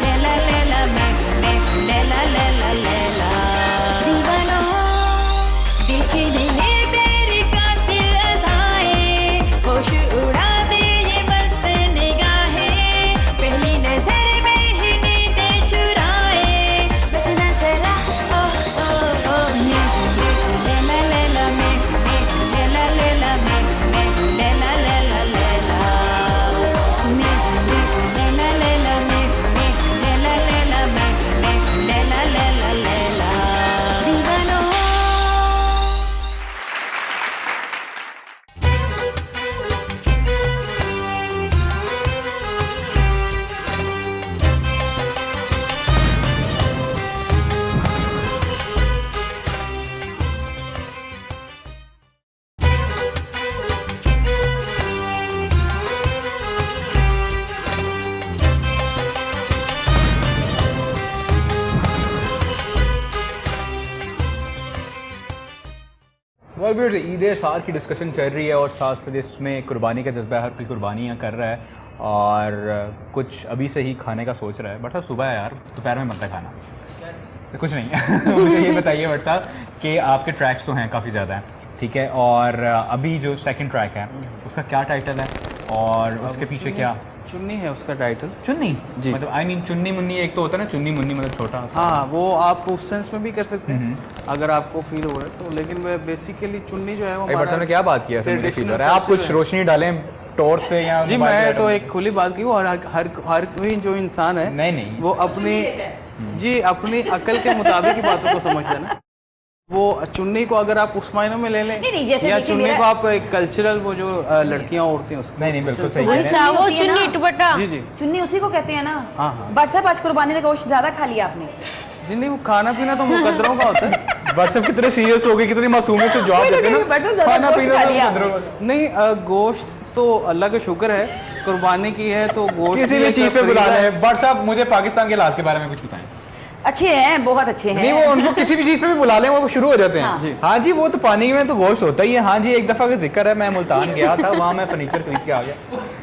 लैला लैला मैं लैला लैला लैला। दीवानो बेचैन है तेरी कातिल अदाएं, होश उड़ा दे ये मस्त निगाहें, पहली नजर में ही नींदें चुराए। बचना जरा ओ ओ ओ लैला लैला मैं लैला लैला मैं लैला लैला लैला मैं लैला लैला मैं लैला लैला मैं लैला लैला लैला। दीवानो वेल व्यूअर्स, ईद साथ की डिस्कशन चल रही है और साथ साथ इसमें कुर्बानी का जज्बा, हर कोई कुर्बानियाँ कर रहा है और कुछ अभी से ही खाने का सोच रहा है। बट साहब सुबह है यार, दोपहर में बनता है खाना तो कुछ नहीं मुझे ये बताइए बट साहब कि आपके ट्रैक्स तो हैं काफ़ी ज़्यादा हैं, ठीक है, और अभी जो सेकंड ट्रैक है उसका क्या टाइटल है और उसके पीछे क्या? चुन्नी है उसका टाइटल। चुन्नी जी, मतलब आई मीन चुन्नी मुन्नी एक तो होता है ना, चुन्नी मुन्नी मतलब छोटा। हाँ, वो आप उस सेंस में भी कर सकते हैं अगर आपको फील हो रहा है तो, लेकिन वह बेसिकली चुन्नी जो है वो ने क्या बात किया सर, मुझे फील हो रहा है। आप कुछ रोशनी डालें टॉर्च से या जी, मैं तो एक खुली बात की, और हर कोई जो इंसान है नहीं वो अपनी जी अपनी अकल के मुताबिक ही बातों को समझता है ना। वो चुन्नी को अगर आप उस मायने में ले लें या चुन्नी को आप एक कल्चरल वो जो लड़कियां ओढ़ती हैं उसको, नहीं बिल्कुल सही वही है। वो चुन्नी दुपट्टा, जी जी चुन्नी उसी को कहते हैं ना। हाँ हाँ बट साहब आज कुर्बानी का गोश्त ज्यादा खा लिया आपने। जी नहीं, वो खाना पीना तो मुकद्दरों का होता है। व्हाट्सएप कितने सीरियस हो गए, कितनी मासूमियत से जवाब देते हैं ना, खाना पीना तो मुकद्दरों का। नहीं, गोश्त तो अल्लाह का शुक्र है, कुर्बानी की है तो गोश्त किसी भी चीज़ पे बुला रहे हैं। बट साहब मुझे पाकिस्तान के हालात के बारे में कुछ बताएं। अच्छे हैं, बहुत अच्छे हैं। नहीं, वो उनको किसी भी चीज़ पे भी बुला लें वो शुरू हो जाते हैं। हाँ जी, वो तो पानी में तो गोश्त होता ही है। हाँ जी, एक दफ़ा का जिक्र है, मैं मुल्तान गया था, वहाँ मैं फर्नीचर खरीद के आ गया।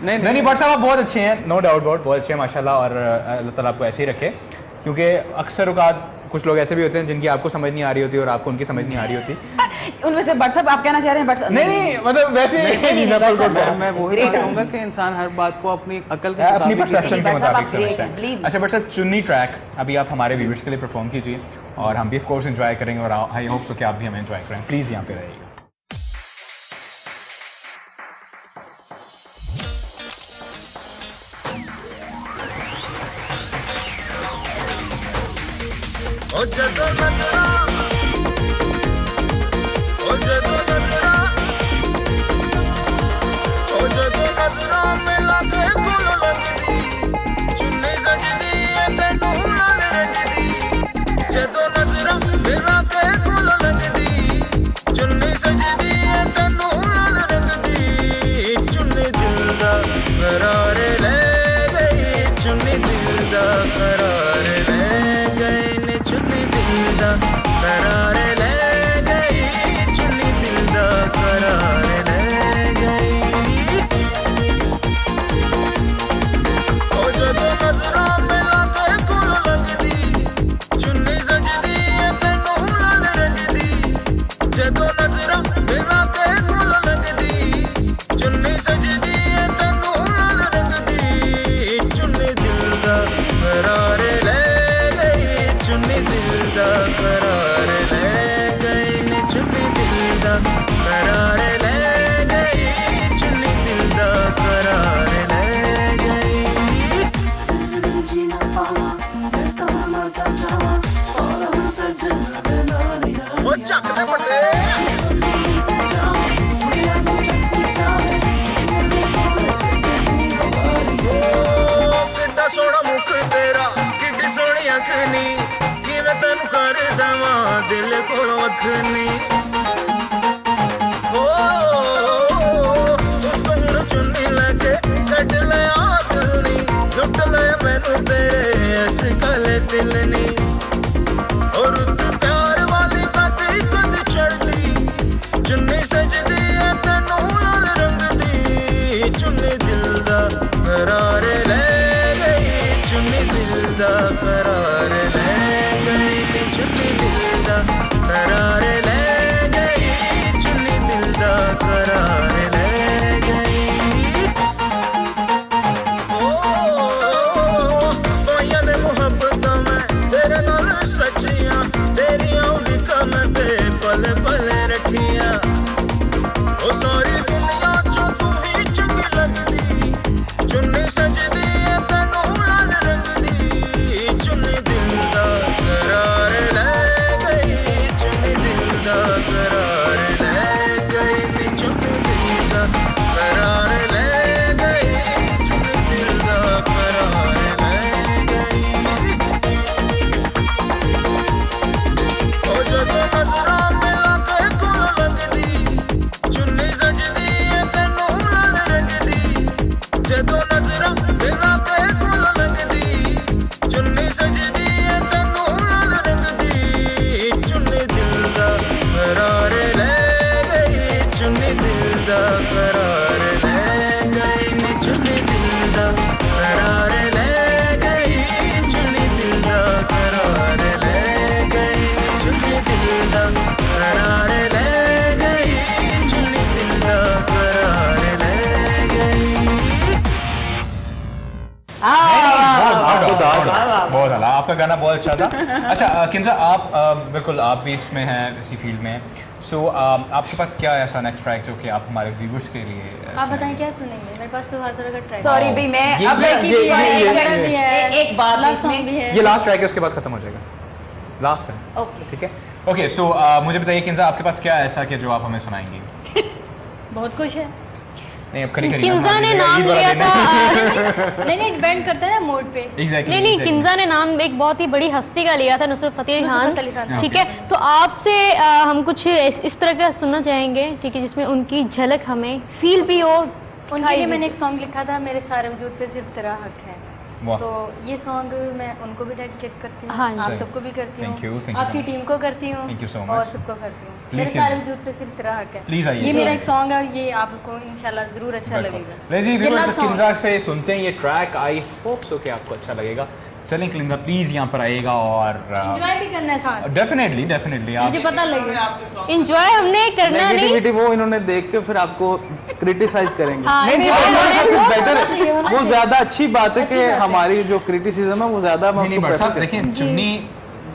नहीं बट साहब आप बहुत अच्छे हैं, नो डाउट बहुत अच्छे हैं माशाल्लाह, और अल्लाह ताला आपको ऐसे ही रखे, क्योंकि अक्सर औकात कुछ लोग ऐसे भी होते हैं जिनकी आपको समझ नहीं आ रही होती और आपको उनकी समझ नहीं आ रही होती। उनमें से व्हाट्सएप आप कहना चाह रहे हैं? नहीं मतलब वैसे मैं वही बात कहूँगा कि इंसान हर बात को अपनी अकल के अपनी परसेप्शन के मुताबिक समझता है। अच्छा बट सर, चुन्नी ट्रैक अभी आप हमारे व्यूअर्स के लिए परफॉर्म कीजिए और हम भी ऑफ कोर्स एंजॉय करेंगे और आई होप सो कि आप भी हमें एंजॉय करें। प्लीज़ यहाँ पे रहिए। ओ जदों नजरा ओ जदों नजरा ओ जदों नजरा मिला के कोल लगदी चुन्नी सजदी है तेनू लाल रंगदी जदों नजरा मिला के कोल लगदी चुन्नी सजदी है तेनू लाल रंगदी चुन्नी दिल दा करार ले गई चुन्नी दिल दा करार ले गई ने चुन्नी दिल दा करार ले गई चुन्नी दिल दा करार ले गई ओ जदों नजरा मिला के कोल लगदी चुन्नी सजदी है तेनू लाल रंगदी जदों नजरा मिला के कोल लगदी चुन्नी सजदी है तेनू लाल रंगदी चुन्नी दिल दा करार ले गई चुन्नी दिल दा करार ले गई ने चुन्नी दिल दा करार ले गई चुन्नी दिल दा करार ले गई ओ ਚੱਕ ਦੇ ਪੱਟੇ ਕਿੱਡਾ ਸੋਹਣਾ ਮੁਖ ਤੇਰਾ ਕਿੱਡੀ ਸੋਹਣੀ ਅੱਖ ਨੀ ਕਿਵੇਂ ਤੈਨੂੰ ਕਰ ਦਵਾਂ ਦਿਲ ਕੋਲੋਂ ਅੱਖ ਨੀ ਓ ਤੂੰ ਹੁਣ ਚੁੰਨੀ ਲੈ ਕੇ ਕੱਢ ਲੈ ਆ ਦਿਲ ਨੀ ਲੁੱਟ ਲੈ ਮੈਨੂੰ ਤੇਰੇ ਇਸ ਕਾਲੇ ਦਿਲ ਨੀ ਓ ਰੁੱਤ ਪਿਆਰ ਵਾਲੀ ਕਦੀ ਕਦ ਚੜਦੀ ਚੁੰਨੀ ਸਜਦੀ ਐ ਤੈਨੂੰ ਲਾਲ ਰੰਗ ਦੀ ਚੁੰਨੀ ਦਿਲ ਦਾ करार ले गई चुन्नी दिल दा करार ले गई चुन्नी दिल दा करार ले गई चुन्नी दिल दा करार ले गई ओ याने मुहब्बतां मैं तेरे नाल सच्चियां तेरियां उलिकां मैं ते पल पल रखियां ओ सारी दुनिया चों तू ही चंगी लगदी चुन्नी सजदी है तेनू लाल रंगदी चुन्नी दिल दा करार ले गई चुन्नी दिल दा करार ले गई नी चुन्नी दिल दा करार ले गई चुन्नी दिल दा करार ले गई ओ जदों नजरा मिला के कोल लगदी चुन्नी सजदी है तेनू लाल रंगदी जदों नजरा मिला के कोल लगदी चुन्नी सजदी है तेनू लाल रंगदी चुन्नी दिल दा करार ले गई चुन्नी दिल दा करार ले गई नी चुन्नी दिल दा करार ले गई चुन्नी दिल दा करार ले गई नी चुन्नी दिल दा करार ले गई चुन्नी दिल दा करार ले गई बहुत ज़्यादा आपका गाना बहुत अच्छा था। अच्छा किंजा आप बिल्कुल आप भी इसमें हैं इसी फील्ड में सो आपके पास क्या ऐसा नेक्स्ट ट्रैक जो कि आप हमारे व्यूवर्स के लिए आप बताएं क्या सुनेंगे मेरे पास तो हर तरह का ट्रैक सॉरी भी मैं अब एक बार लव सॉन्ग भी है ये लास्ट ट्रैक है उसके बाद खत्म हो जाएगा लास्ट है ओके ठीक है ओके सो मुझे बताइए किंजा आपके पास क्या ऐसा कि जो आप हमें सुनाएंगी बहुत कुछ है नहीं अब खरी खरी किंजा ने नाम लिया था नहीं डिपेंड करता है ना मूड पे एग्जैक्टली नहीं किंजा ने नाम एक बहुत ही बड़ी हस्ती का लिया था नुसरत फतेह अली खान ठीक है तो आपसे हम कुछ इस तरह का सुनना चाहेंगे ठीक है जिसमें उनकी झलक हमें फील भी हो उनके लिए मैंने एक सॉन्ग लिखा था मेरे सारे वजूद पे सिर्फ तेरा हक है तो ये सॉन्ग मैं उनको भी डेडिकेट करती हूँ हाँ आप सबको भी करती हूँ Thank you आपकी टीम को करती हूँ और सबको करती हूँ मेरे सारे वजूद पे सिर्फ तेरा हक है ये मेरा एक सॉन्ग है ये आपको इंशाल्लाह जरूर अच्छा लगेगा जी किंजा से सुनते हैं ये ट्रैक आई होप सो कि आपको अच्छा लगेगा चलें किंजा प्लीज यहाँ पर आइएगा और एंजॉय भी करना है साथ डेफिनेटली मुझे पता लगेगा एंजॉय हमने करना नहीं नेगेटिविटी वो इन्होंने देख के फिर आपको क्रिटिसाइज करेंगे हाँ, नहीं बेटर होना चाहिए, होना वो ज्यादा अच्छी बात है कि हमारी जो क्रिटिसिज्म है वो ज्यादा देखिए चुन्नी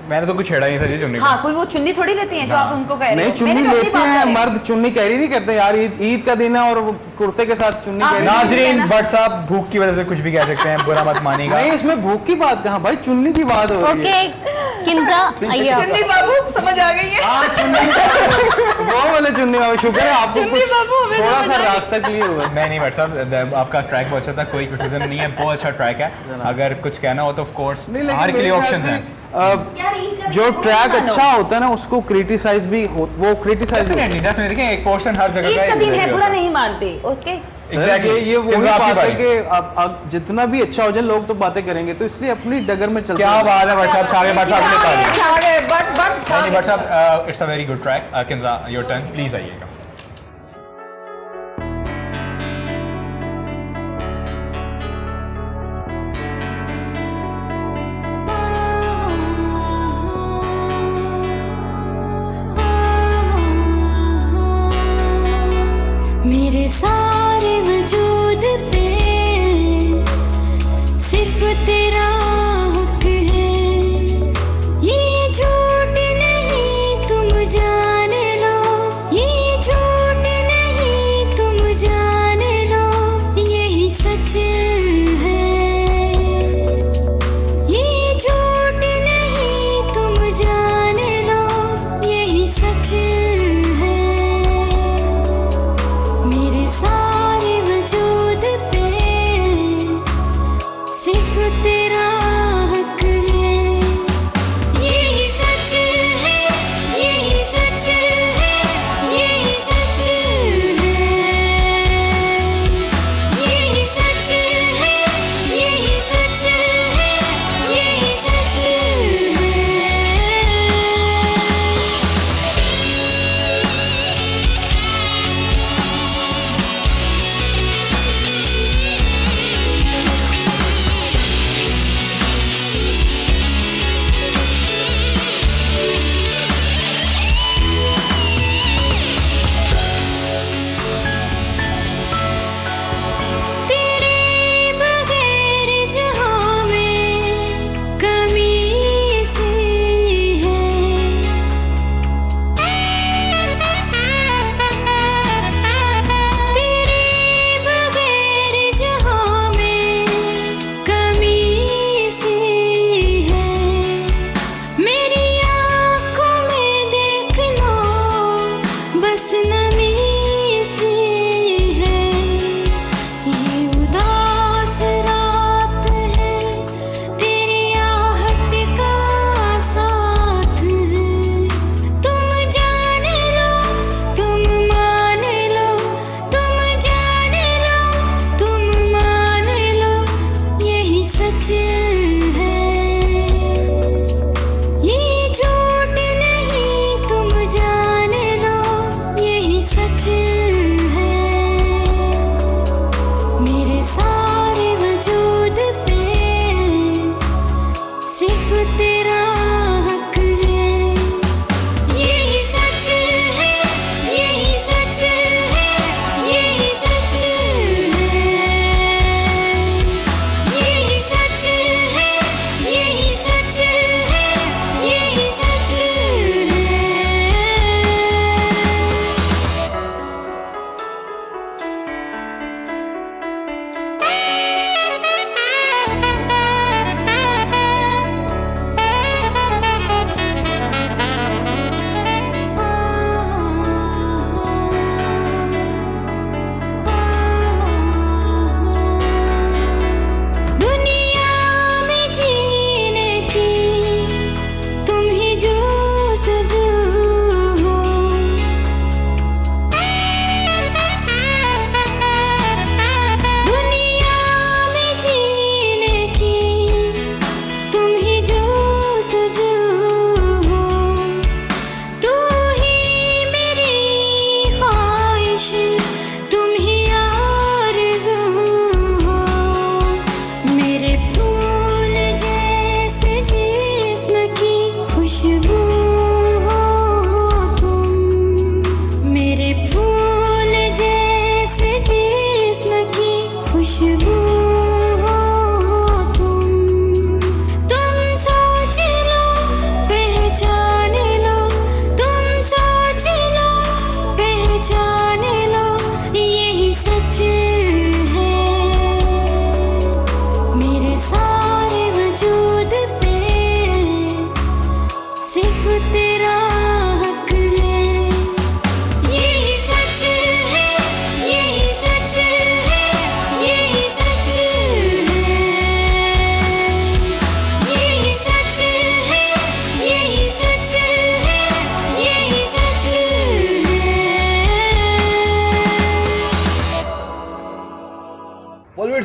मैंने तो कुछ छेड़ा नहीं था जी चुन्नी हाँ, कोई वो चुन्नी थोड़ी लेते हैं जो आप उनको कह रहे नहीं हो। चुन्नी मैंने तो अपनी लेते बात हैं करी। मर्द, चुन्नी कैरी नहीं करते यार। ईद का दिन है और वो कुर्ते के साथ चुन्नी आप कैरी। ना- नाजरीन बट साहब भूख की वजह से कुछ भी कह सकते हैं, बुरा मत मानिएगा। नहीं इसमें भूख की बात कहाँ भाई, चुन्नी की बात हो रही है। ओके किंजा आइए आप। चुन्नी बाबू समझ आ गई है। हाँ चुन्नी वो वाले चुन्नी बाबू, शुक्र है आपको चुन्नी कुछ बाबू हमें थोड़ा समझ सा आ गई। रास्ता क्लियर हुआ। नहीं बट साहब आपका ट्रैक बहुत अच्छा था, कोई क्रिटिसिज्म नहीं है, बहुत अच्छा ट्रैक है। अगर कुछ कहना हो तो ऑफ कोर्स नहीं लेकिन हर के लिए मेरे ख्याल ऑप्शंस से, हैं। यार ईद का जो दिन ट्रैक मानो। अच्छा होता है ना उसको क्रिटिसाइज भी वो क्रिटिसाइज डेफिनेटली डेफिनेटली देखिए एक पोर्शन हर जगह ईद का का दिन है, होता बुरा नहीं मानते। Okay, Exactly. ये वो क्योंकि आपकी बात है बारी। कि आप जितना भी अच्छा हो जाए लोग तो बातें करेंगे, तो इसलिए अपनी डगर में चलते क्या हैं। बात है बट साहब, छागे बट साहब ने ताली। बट नहीं बट साहब it's a very good track. Kinza your turn, please आइएगा। मेरे सारे वजूद पे सिर्फ तेरा हक है, ये झूठ नहीं तुम जान लो, ये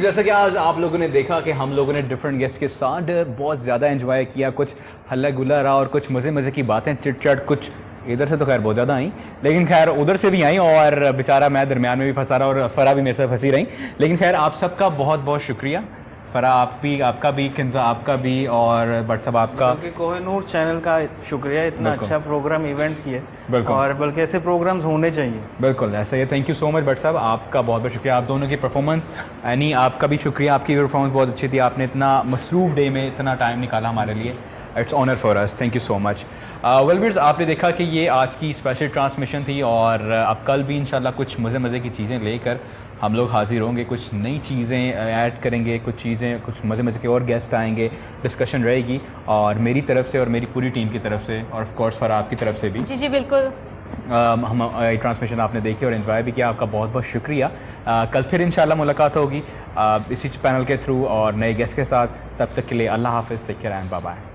जैसा कि आज आप लोगों ने देखा कि हम लोगों ने डिफरेंट गेस्ट के साथ बहुत ज़्यादा एंजॉय किया, कुछ हल्ला गुल्ला रहा और कुछ मज़े की बातें चिट चट, कुछ इधर से तो खैर बहुत ज़्यादा आई, लेकिन खैर उधर से भी आई और बेचारा मैं दरमियान में भी फंसा रहा और फ़रा भी मेरे साथ फंसी रही। लेकिन खैर आप सबका बहुत बहुत शुक्रिया। फ़रा आपका भी किंजा आपका भी और बट सब आपका कोहिनूर चैनल का शुक्रिया, इतना अच्छा प्रोग्राम इवेंट किया और बल्कि ऐसे प्रोग्राम्स होने चाहिए। बिल्कुल ऐसा ही, thank you so much but साहब, आपका बहुत बहुत शुक्रिया। आप दोनों की परफॉर्मेंस, यानी आपका भी शुक्रिया, आपकी परफॉर्मेंस बहुत अच्छी थी, आपने इतना मसरूफ़ डे में इतना टाइम निकाला हमारे लिए, it's honour for us, thank you so much. Well viewers, आपने देखा कि ये आज की स्पेशल ट्रांसमिशन थी और अब कल भी इंशाल्लाह कुछ मज़े की चीज़ें लेकर हम लोग हाजिर होंगे, कुछ नई चीज़ें ऐड करेंगे, कुछ मज़े के और गेस्ट आएंगे, डिस्कशन रहेगी और मेरी तरफ से और मेरी पूरी टीम की तरफ से और ऑफ कोर्स फ़रा आपकी तरफ से भी। जी बिल्कुल। हम ट्रांसमिशन आपने देखी और एंजॉय भी किया, आपका बहुत बहुत शुक्रिया। कल फिर इंशाल्लाह मुलाकात होगी इसी पैनल के थ्रू और नए गेस्ट के साथ। तब तक के लिए अल्लाह हाफ़िज़, take care and bye bye.